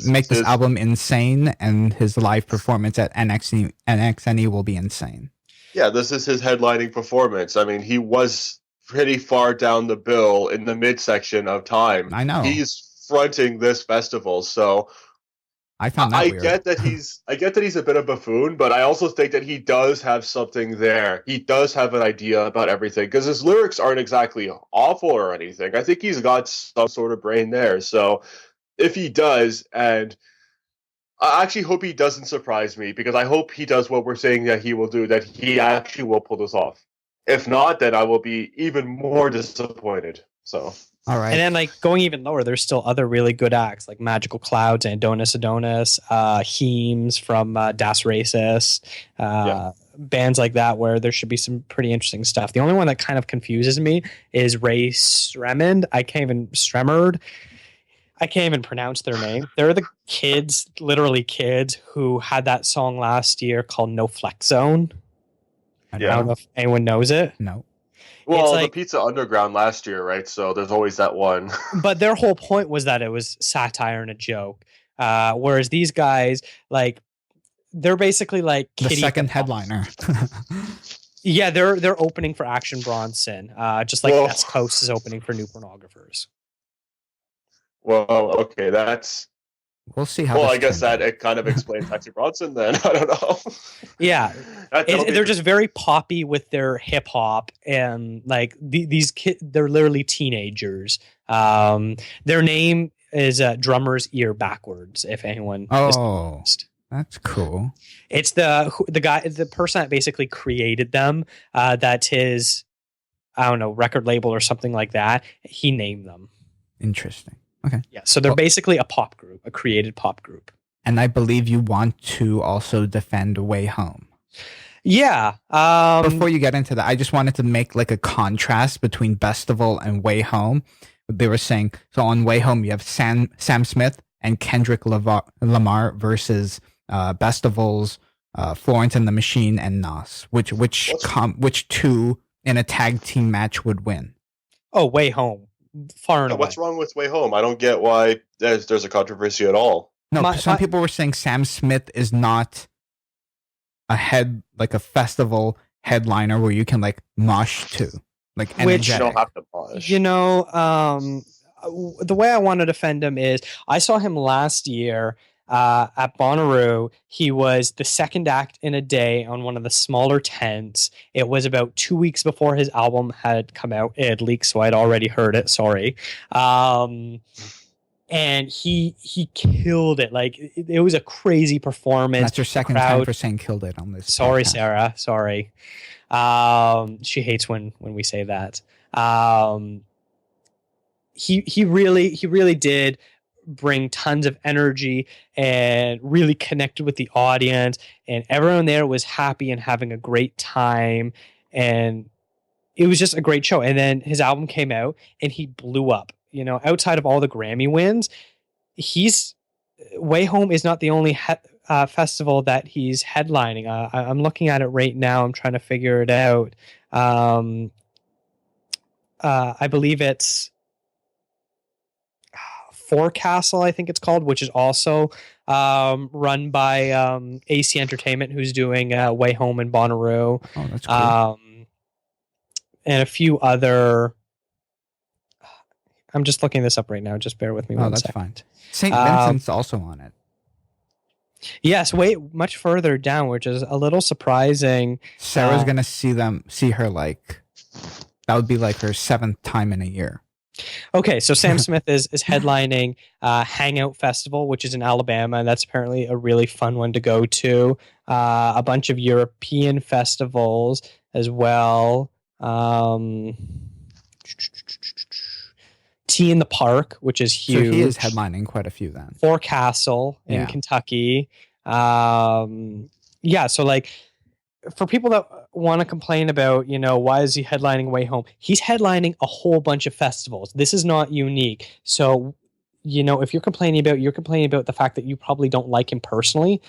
make this album insane, and his live performance at NXNE will be insane. Yeah, this is his headlining performance. I mean, he was pretty far down the bill in the midsection of Time. I know. He's fronting this festival, so I get that he's a bit of a buffoon, but I also think that he does have something there. He does have an idea about everything, because his lyrics aren't exactly awful or anything. I think he's got some sort of brain there. So if he does, and I actually hope he doesn't surprise me, because I hope he does what we're saying that he will do, that he actually will pull this off. If not, then I will be even more disappointed. So. All right. And then, like, going even lower, there's still other really good acts like Magical Clouds, Adonis, Heems from Das Racist, bands like that, where there should be some pretty interesting stuff. The only one that kind of confuses me is Ray Sremmerd. I can't even pronounce their name. They're the kids, literally kids, who had that song last year called No Flex Zone. I don't know if anyone knows it. No. Well, the Pizza Underground last year, right? So there's always that one. But their whole point was that it was satire and a joke. Whereas these guys, like, they're basically like the second headliner. Yeah, they're opening for Action Bronson, just like West Coast is opening for New Pornographers. Well, okay, that's. We'll see how. Well, I guess that it kind of explains Action Bronson then. I don't know. Yeah, they're just very poppy with their hip hop, and like these kids, they're literally teenagers. Their name is Drummer's Ear backwards. If anyone. Oh, that's cool. It's the person that basically created them. That's his, I don't know, record label or something like that. He named them. Interesting. Okay. Yeah, so they're basically a pop group, a created pop group. And I believe you want to also defend WayHome. Yeah. Before you get into that, I just wanted to make like a contrast between Bestival and WayHome. They were saying, so on WayHome you have Sam Smith and Kendrick Lamar versus Bestival's Florence and the Machine and Nas. Which two in a tag team match would win? Oh, WayHome, far and away. What's wrong with Way Home? I don't get why there's a controversy at all. No, some people were saying Sam Smith is not a festival headliner where you can like mosh to, like energetic. Which you don't have to mosh. You know, the way I want to defend him is I saw him last year at Bonnaroo. He was the second act in a day on one of the smaller tents. It was about 2 weeks before his album had come out. It had leaked, so I'd already heard it. Sorry. And he killed it. Like it was a crazy performance. That's your second time for saying killed it on this. Sorry, podcast. Sarah. Sorry. She hates when we say that. He really did bring tons of energy and really connected with the audience, and everyone there was happy and having a great time, and it was just a great show. And then his album came out and he blew up. You know, outside of all the Grammy wins, WayHome is not the only festival that he's headlining. I'm looking at it right now. I'm trying to figure it out. I believe it's Forecastle, I think it's called, which is also run by AC Entertainment, who's doing WayHome and Bonnaroo. Oh, that's cool. And a few other. I'm just looking this up right now. Just bear with me 1 second. That's fine. St. Vincent's also on it. Yes, way much further down, which is a little surprising. Sarah's gonna see her like that would be like her 7th time in a year. Okay, so Sam Smith is headlining Hangout Festival, which is in Alabama, and that's apparently a really fun one to go to. A bunch of European festivals as well. Tea in the Park, which is huge. So he is headlining quite a few then. Forecastle in Kentucky. So like for people that want to complain about, you know, why is he headlining WayHome? He's headlining a whole bunch of festivals. This is not unique. So, you know, if you're complaining about the fact that you probably don't like him personally,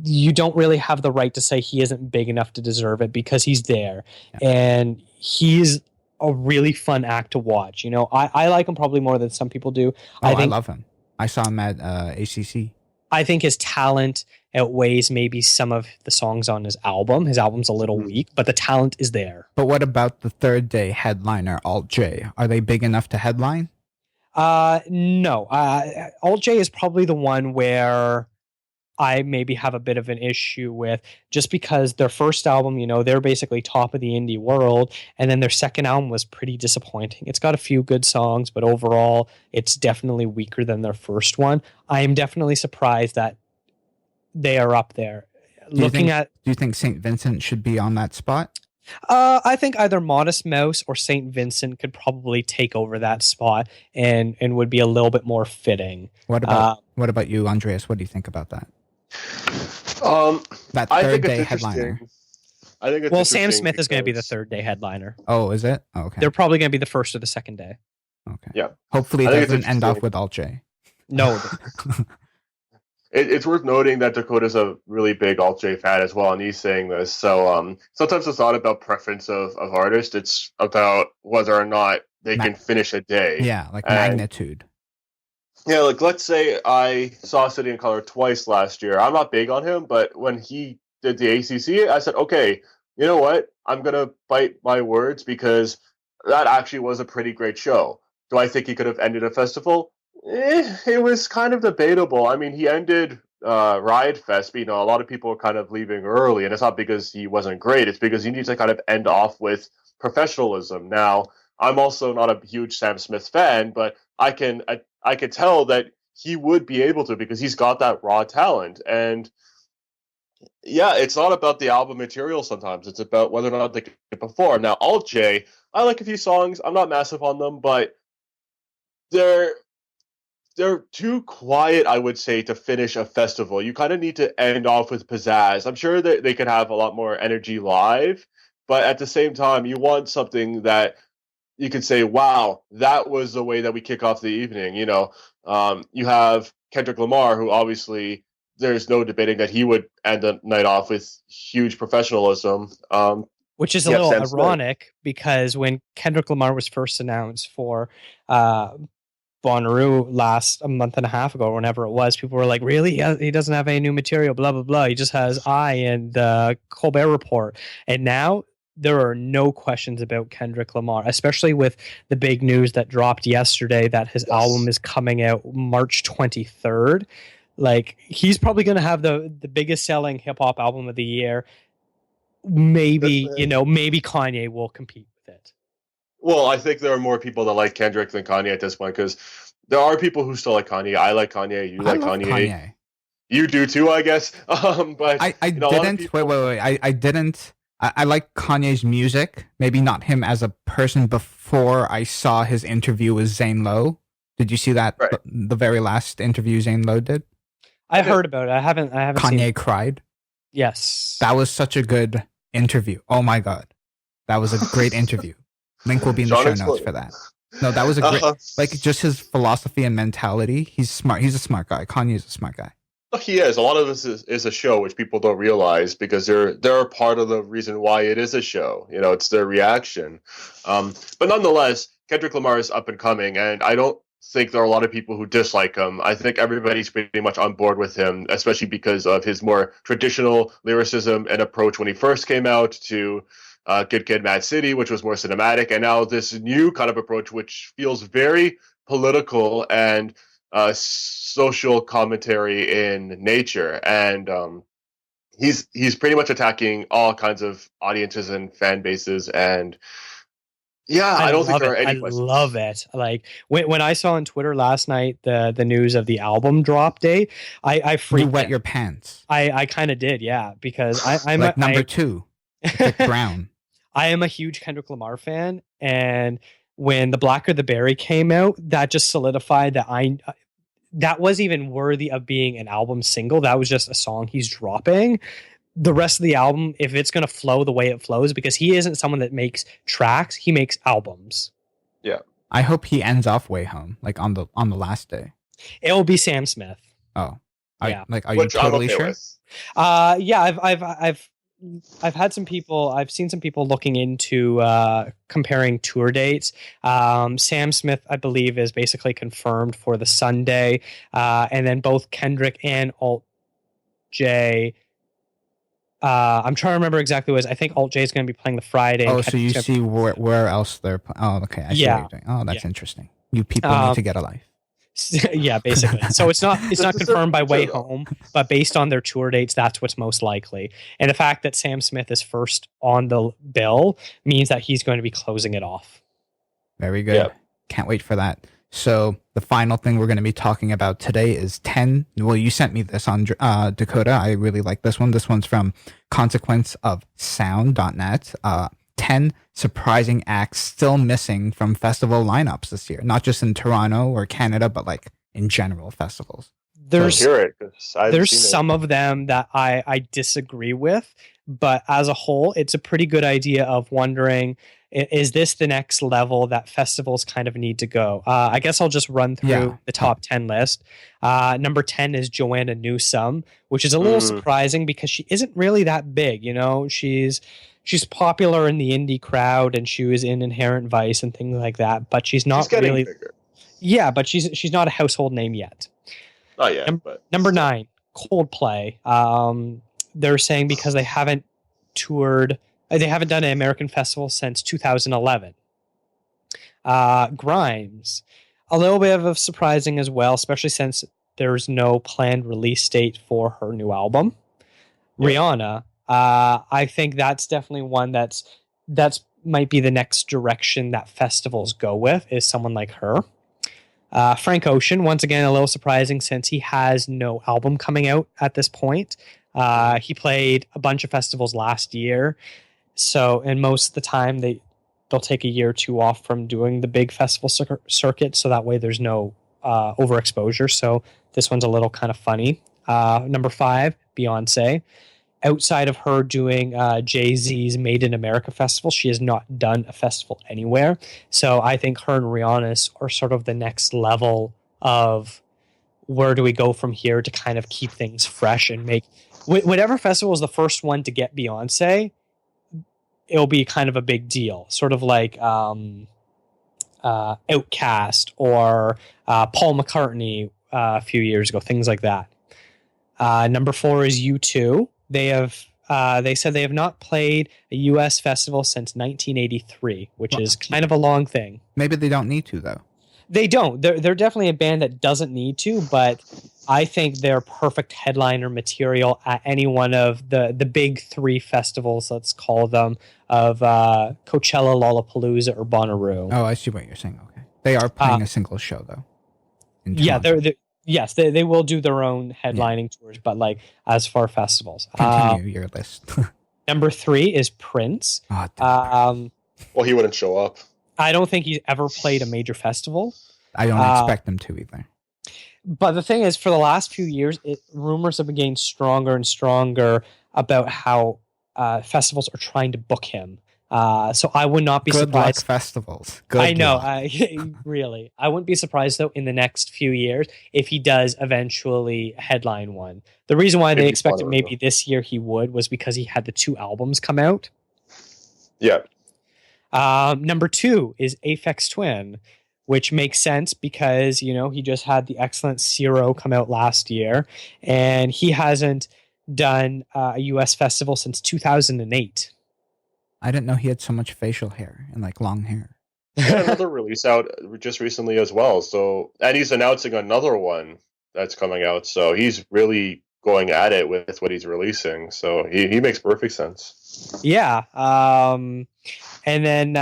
you don't really have the right to say he isn't big enough to deserve it, because he's there. Yeah. And he's a really fun act to watch. You know, I like him probably more than some people do. I love him. I saw him at ACC. I think his talent outweighs maybe some of the songs on his album. His album's a little weak, but the talent is there. But what about the third day headliner, Alt J? Are they big enough to headline? No. Alt J is probably the one where I maybe have a bit of an issue with, just because their first album, you know, they're basically top of the indie world, and then their second album was pretty disappointing. It's got a few good songs, but overall it's definitely weaker than their first one. I am definitely surprised that they are up there. Do you think St. Vincent should be on that spot? I think either Modest Mouse or St. Vincent could probably take over that spot and would be a little bit more fitting. What about you, Andreas? What do you think about that? That third day headliner. I think it's Sam Smith is going to be the third day headliner. Oh, is it? Oh, okay. They're probably going to be the first or the second day. Okay. Yeah. Hopefully it doesn't end off with Alt J. No. It's worth noting that Dakota's a really big Alt J fan as well, and he's saying this. So sometimes it's not about preference of artists; it's about whether or not they can finish a day. Yeah, like magnitude. Yeah, like let's say I saw City in Color twice last year. I'm not big on him, but when he did the ACC, I said, okay, you know what? I'm going to bite my words, because that actually was a pretty great show. Do I think he could have ended a festival? It was kind of debatable. I mean, he ended Riot Fest, but, you know, a lot of people were kind of leaving early, and it's not because he wasn't great. It's because he needs to kind of end off with professionalism. Now, I'm also not a huge Sam Smith fan, but I can tell that he would be able to, because he's got that raw talent. And yeah, it's not about the album material sometimes. It's about whether or not they can perform. Now, Alt J, I like a few songs. I'm not massive on them, but they're too quiet, I would say, to finish a festival. You kind of need to end off with pizzazz. I'm sure that they could have a lot more energy live, but at the same time, you want something that you could say, wow, that was the way that we kick off the evening. You have Kendrick Lamar, who obviously there's no debating that he would end the night off with huge professionalism. Which is a little ironic because when Kendrick Lamar was first announced for Bonnaroo a month and a half ago, or whenever it was, people were like, really? He doesn't have any new material, blah, blah, blah. He just has I and Colbert Report. And now there are no questions about Kendrick Lamar, especially with the big news that dropped yesterday that his album is coming out March 23rd. Like, he's probably going to have the biggest selling hip hop album of the year. Maybe Kanye will compete with it. Well, I think there are more people that like Kendrick than Kanye at this point, because there are people who still like Kanye. I like Kanye. You like Kanye. You do too, I guess. But I didn't. Wait. I didn't. I like Kanye's music. Maybe not him as a person. Before I saw his interview with Zane Lowe, did you see that? Right. The very last interview Zane Lowe did. I heard about it. I haven't. Kanye cried. Yes, that was such a good interview. Oh my god, that was a great interview. Link will be in the show notes for that. No, that was a great, just his philosophy and mentality. He's smart. He's a smart guy. Kanye's a smart guy. He is. A lot of this is a show, which people don't realize because they're part of the reason why it is a show. It's their reaction. But nonetheless, Kendrick Lamar is up and coming, and I don't think there are a lot of people who dislike him. I think everybody's pretty much on board with him, especially because of his more traditional lyricism and approach when he first came out to Good Kid, Mad City, which was more cinematic, and now this new kind of approach, which feels very political and social commentary in nature. And he's pretty much attacking all kinds of audiences and fan bases. And yeah, I don't think there are any questions. I love it. Like when I saw on Twitter last night the news of the album drop date, I freaked. You wet your pants. I kind of did, yeah, because I'm like number 2, Brown. I am a huge Kendrick Lamar fan, and when The Blacker the Berry came out, that just solidified that that was even worthy of being an album single. That was just a song he's dropping. The rest of the album, if it's going to flow the way it flows, because he isn't someone that makes tracks, he makes albums. Yeah. I hope he ends off WayHome, like on the last day. It will be Sam Smith. Oh. Yeah. Are you totally sure? Yeah, I've had some people. I've seen some people looking into comparing tour dates. Sam Smith, I believe, is basically confirmed for the Sunday, and then both Kendrick and Alt J. I'm trying to remember exactly what it was. I think Alt J is going to be playing the Friday. Oh, so you see where else they're? Oh, okay. I see what you're doing. Oh, that's interesting. You people need to get a life. Yeah, basically. So it's not confirmed by WayHome, but based on their tour dates, that's what's most likely. And the fact that Sam Smith is first on the bill means that he's going to be closing it off. Very good. Yep. Can't wait for that. So the final thing we're going to be talking about today is 10. Well, you sent me this on Dakota. I really like this one. This one's from consequenceofsound.net. 10 surprising acts still missing from festival lineups this year, not just in Toronto or Canada, but like in general festivals. There's some of them that I disagree with, but as a whole, it's a pretty good idea of wondering, is this the next level that festivals kind of need to go? I guess I'll just run through the top 10 list. Number 10 is Joanna Newsom, which is a little surprising because she isn't really that big. She's popular in the indie crowd, and she was in Inherent Vice and things like that, but she's not really bigger. Yeah, but she's not a household name yet. Not yet. Number 9, Coldplay. They're saying because they haven't toured, they haven't done an American festival since 2011. Grimes, a little bit of surprising as well, especially since there's no planned release date for her new album. Yeah. Rihanna, I think that's definitely one that's might be the next direction that festivals go with, is someone like her. Frank Ocean, once again, a little surprising since he has no album coming out at this point. He played a bunch of festivals last year. So, and most of the time they'll take a year or two off from doing the big festival circuit. So that way there's no overexposure. So this one's a little kind of funny. Number 5, Beyonce. Outside of her doing Jay-Z's Made in America festival, she has not done a festival anywhere. So I think her and Rihanna are sort of the next level of where do we go from here to kind of keep things fresh and make whatever festival is the first one to get Beyonce, it'll be kind of a big deal. Sort of like Outkast or Paul McCartney a few years ago, things like that. Number 4 is U2. They said they have not played a U.S. festival since 1983, which is kind of a long thing. Maybe they don't need to, though. They don't. They're definitely a band that doesn't need to, but I think they're perfect headliner material at any one of the big 3 festivals, let's call them, of Coachella, Lollapalooza, or Bonnaroo. Oh, I see what you're saying. Okay. They are playing a single show, though. Yeah, yes, they will do their own headlining tours, but like as far festivals. Continue your list. Number 3 is Prince. Well, he wouldn't show up. I don't think he's ever played a major festival. I don't expect him to either. But the thing is, for the last few years, rumors have been getting stronger and stronger about how festivals are trying to book him. So I would not be surprised. Good luck, festivals. Good I know. luck. Really. I wouldn't be surprised, though, in the next few years if he does eventually headline one. The reason why they expected maybe this year he would was because he had the 2 albums come out. Yeah. Number 2 is Aphex Twin, which makes sense because, he just had the excellent Zero come out last year, and he hasn't done a U.S. festival since 2008. I didn't know he had so much facial hair and like long hair. He had another release out just recently as well. So, and he's announcing another one that's coming out. So he's really going at it with what he's releasing. So he makes perfect sense. Yeah. And then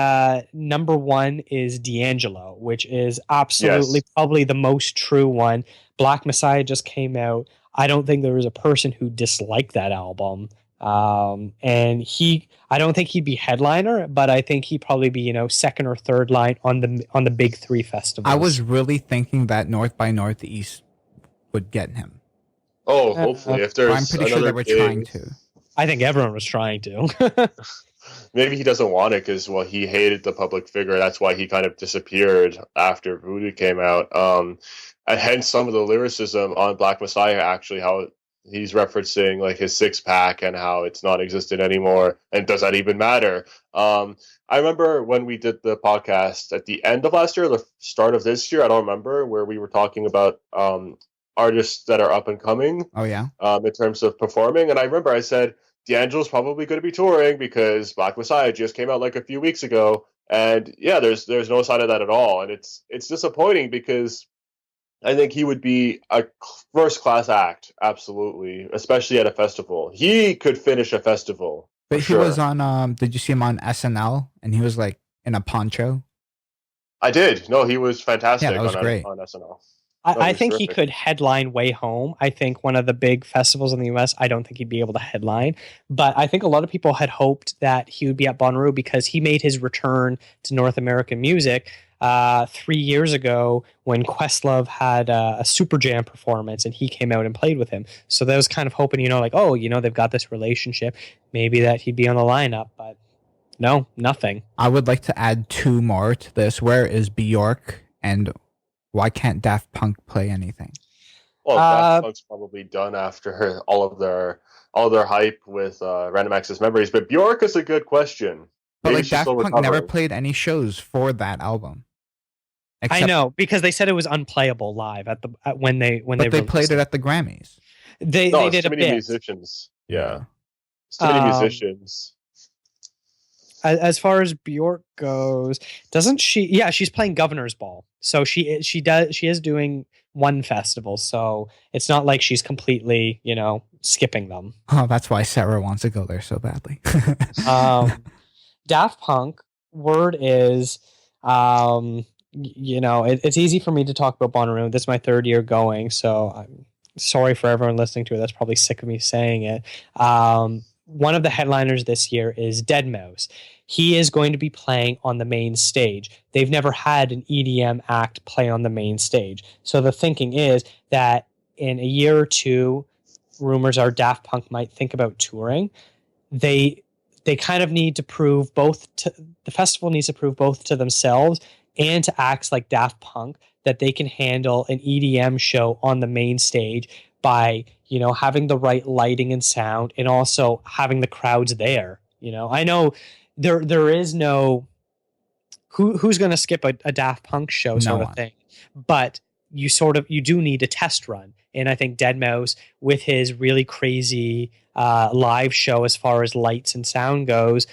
number 1 is D'Angelo, which is absolutely probably the most true one. Black Messiah just came out. I don't think there was a person who disliked that album. And I don't think he'd be headliner, but I think he'd probably be, second or third line on the big 3 festivals. I was really thinking that North by Northeast would get him. Oh, hopefully. If there's I'm pretty sure they were trying to. I think everyone was trying to. Maybe he doesn't want it because, he hated the public figure. That's why he kind of disappeared after Voodoo came out. And hence some of the lyricism on Black Messiah, actually, how he's referencing like his 6-pack and how it's non-existent anymore. And does that even matter? I remember when we did the podcast at the end of last year, the start of this year, I don't remember, where we were talking about artists that are up and coming. Oh, yeah. In terms of performing. And I remember I said, D'Angelo's probably going to be touring because Black Messiah just came out like a few weeks ago. And yeah, there's no sign of that at all. And it's disappointing because I think he would be a first-class act, absolutely, especially at a festival. He could finish a festival. But he was on, did you see him on SNL? And he was like in a poncho? I did. No, he was fantastic. Yeah, that was great. On SNL. I think he could headline WayHome. I think one of the big festivals in the US, I don't think he'd be able to headline. But I think a lot of people had hoped that he would be at Bonnaroo because he made his return to North American music 3 years ago when Questlove had a Super Jam performance and he came out and played with him. So that was kind of hoping, they've got this relationship. Maybe that he'd be on the lineup, but no, nothing. I would like to add 2 more to this. Where is Bjork, and why can't Daft Punk play anything? Well, Daft Punk's probably done after all of their hype with Random Access Memories. But Bjork is a good question. But like Daft Punk never played any shows for that album. I know, because they said it was unplayable live when they played it at the Grammys. They did a bit. Musicians. Yeah. It's too many musicians. As far as Bjork goes, doesn't she? Yeah, she's playing Governor's Ball, so she is doing one festival. So it's not like she's completely skipping them. Oh, that's why Sarah wants to go there so badly. Daft Punk. Word is, it's easy for me to talk about Bonnaroo. This is my 3rd year going, so I'm sorry for everyone listening to it. That's probably sick of me saying it. One of the headliners this year is Deadmau5. he is going to be playing on the main stage. They've never had an EDM act play on the main stage. So the thinking is that in a year or two, rumors are Daft Punk might think about touring. They kind of need to prove the festival needs to prove both to themselves and to acts like Daft Punk that they can handle an EDM show on the main stage by, having the right lighting and sound and also having the crowds there. I know there is no who's going to skip a Daft Punk show sort of thing, but you do need a test run. And I think Deadmau5 with his really crazy live show as far as lights and sound goes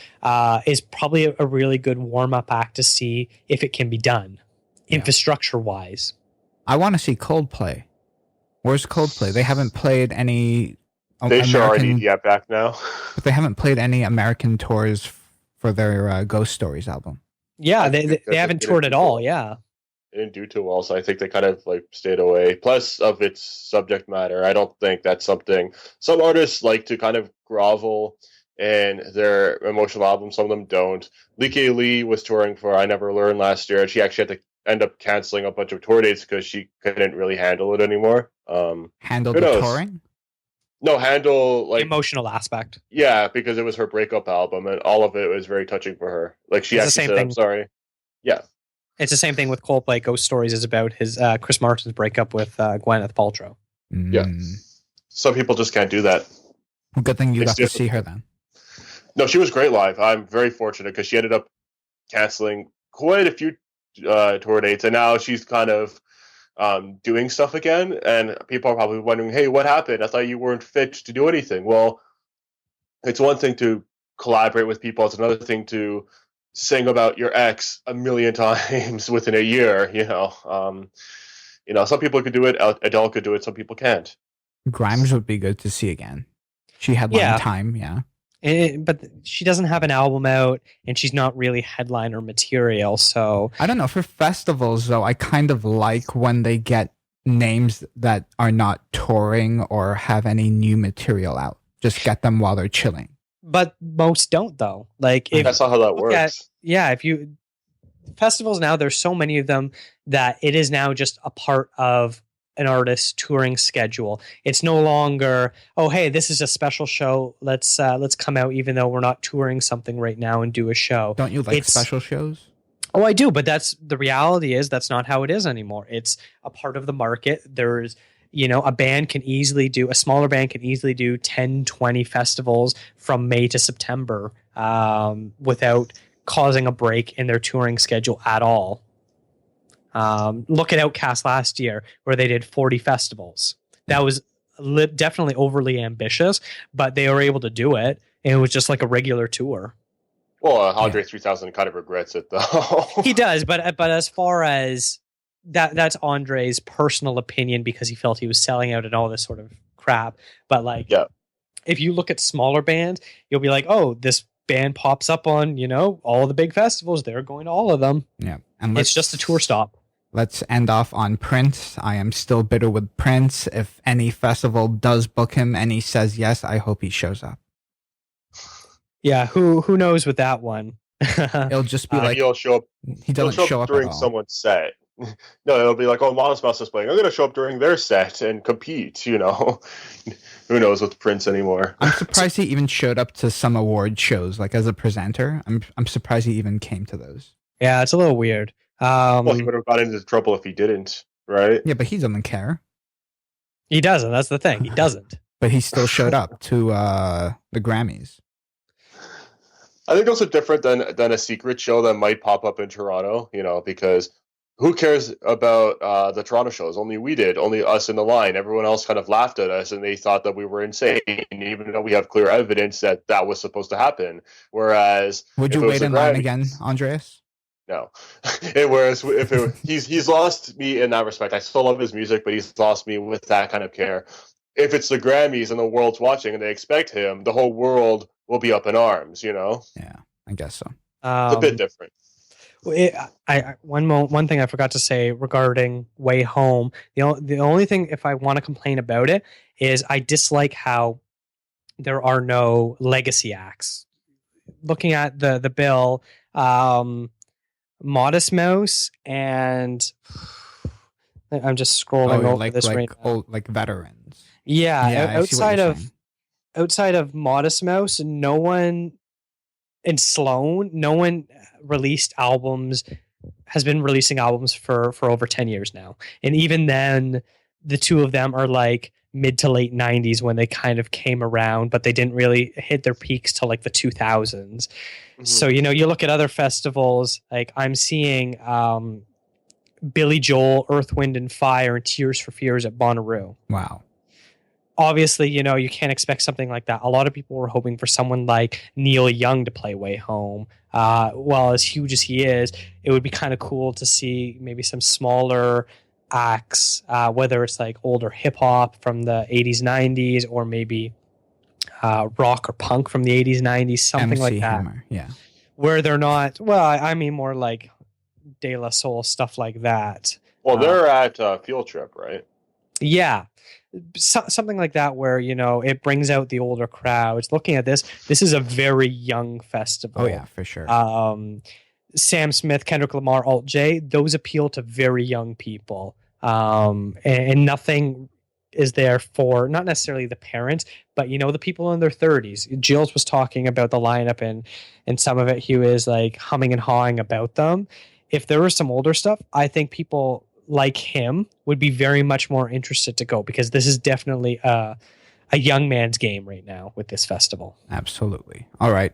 is probably a really good warm-up act to see if it can be done infrastructure wise. I want to see Coldplay. Where's Coldplay? They haven't played any They sure are an EDM back now. But they haven't played any American tours for their Ghost Stories album. Yeah, they haven't toured at all. Yeah, they didn't do too well, so I think they kind of stayed away. Plus, of its subject matter, I don't think that's something some artists like to kind of grovel in their emotional albums. Some of them don't. Lee Lee was touring for I Never Learned last year, and she actually had to end up canceling a bunch of tour dates because she couldn't really handle it anymore. Handle the touring? No, handle the emotional aspect. Yeah, because it was her breakup album, and all of it was very touching for her. She actually said, "I'm sorry." Yeah, it's the same thing with Coldplay. Ghost Stories is about his Chris Martin's breakup with Gwyneth Paltrow. Yeah, some people just can't do that. Well, good thing you got to see her then. No, she was great live. I'm very fortunate because she ended up canceling quite a few tour dates, and now she's kind of doing stuff again, and people are probably wondering, hey, what happened? I thought you weren't fit to do anything. Well, it's one thing to collaborate with people. It's another thing to sing about your ex a million times within a year. Some people could do it. Adele could do it. Some people can't. Grimes would be good to see again. She had time. Yeah. But she doesn't have an album out, and she's not really headliner material. So I don't know. For festivals, though, I kind of like when they get names that are not touring or have any new material out. Just get them while they're chilling. But most don't, though. That's not how that works. Festivals now, there's so many of them that it is now just a part of an artist's touring schedule. It's no longer, oh, hey, this is a special show. Let's come out even though we're not touring something right now and do a show. Don't you like special shows? Oh, I do, but the reality is that's not how it is anymore. It's a part of the market. There's, a smaller band can easily do 10, 20 festivals from May to September without causing a break in their touring schedule at all. Look at Outkast last year where they did 40 festivals. That was definitely overly ambitious, but they were able to do it. And it was just like a regular tour. Well, Andre 3000 kind of regrets it though. He does, but as far as that's Andre's personal opinion because he felt he was selling out and all this sort of crap. But if you look at smaller bands, you'll be like, oh, this band pops up on, all the big festivals. They're going to all of them. Yeah. And it's just a tour stop. Let's end off on Prince. I am still bitter with Prince. If any festival does book him and he says yes, I hope he shows up. Yeah, who knows with that one? It'll just be he'll show up. He doesn't show up during at all. Someone's set. No, it'll be like, oh, Modest Mouse is playing. I'm going to show up during their set and compete. Who knows with Prince anymore? I'm surprised he even showed up to some award shows, as a presenter. I'm surprised he even came to those. Yeah, it's a little weird. Well, he would have got into trouble if he didn't, right? Yeah, but he doesn't care. He doesn't. That's the thing. He doesn't. But he still showed up to the Grammys. I think those are different than a secret show that might pop up in Toronto, because who cares about the Toronto shows? Only we did. Only us in the line. Everyone else kind of laughed at us, and they thought that we were insane, even though we have clear evidence that was supposed to happen. Whereas, would you wait in line again, Andreas? No. He's lost me in that respect. I still love his music, but he's lost me with that kind of care. If it's the Grammys and the world's watching and they expect him, the whole world will be up in arms, Yeah, I guess so. It's a bit different. One thing I forgot to say regarding WayHome, the only thing, if I want to complain about it, is I dislike how there are no legacy acts. looking at the bill, Modest Mouse, and I'm just scrolling over this right now. Oh, like veterans. Yeah, I see what you're saying. outside of Modest Mouse, no one in Sloan, no one has been releasing albums for over 10 years now. And even then, the two of them are like mid to late 90s when they kind of came around, but they didn't really hit their peaks till like the 2000s. So, you look at other festivals, like I'm seeing Billy Joel, Earth, Wind and Fire, and Tears for Fears at Bonnaroo. Wow. Obviously, you can't expect something like that. A lot of people were hoping for someone like Neil Young to play WayHome. Well, as huge as he is, it would be kind of cool to see maybe some smaller acts, whether it's like older hip hop from the 80s, 90s, or maybe rock or punk from the 80s, 90s, something MC like that. Hammer, yeah. Where they're not, well, I mean more like De La Soul, stuff like that. Well, they're at Field Trip, right? Yeah. Something like that where, it brings out the older crowds. Looking at this is a very young festival. Oh, yeah, for sure. Sam Smith, Kendrick Lamar, Alt J, those appeal to very young people. And nothing is there for not necessarily the parents, but the people in their 30s. Jills was talking about the lineup, and some of it he was like humming and hawing about them. If there was some older stuff, I think people like him would be very much more interested to go, because this is definitely a young man's game right now with this festival. Absolutely. All right.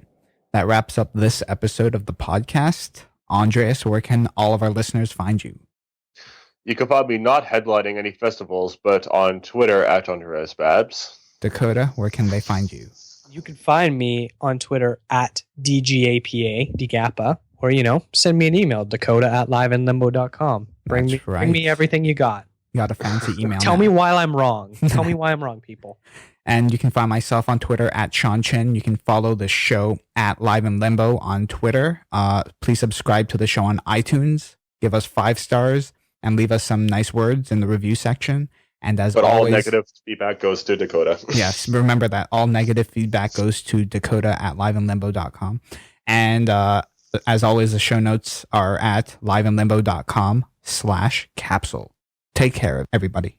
That wraps up this episode of the podcast. Andreas, where can all of our listeners find you? You can find me not headlining any festivals, but on Twitter at Andreas Babs. Dakota, where can they find you? You can find me on Twitter at DGAPA, DGAPA, or, send me an email, dakota@liveandlimbo.com. Bring me everything you got. You got a fancy email. Tell me why I'm wrong. Tell me why I'm wrong, people. And you can find myself on Twitter at Sean Chin. You can follow the show at Live and Limbo on Twitter. Please subscribe to the show on iTunes. Give us 5 stars and leave us some nice words in the review section. And but always, all negative feedback goes to Dakota. Yes, remember that. All negative feedback goes to Dakota@liveandlimbo.com. And as always, the show notes are at liveandlimbo.com/capsule. Take care, everybody.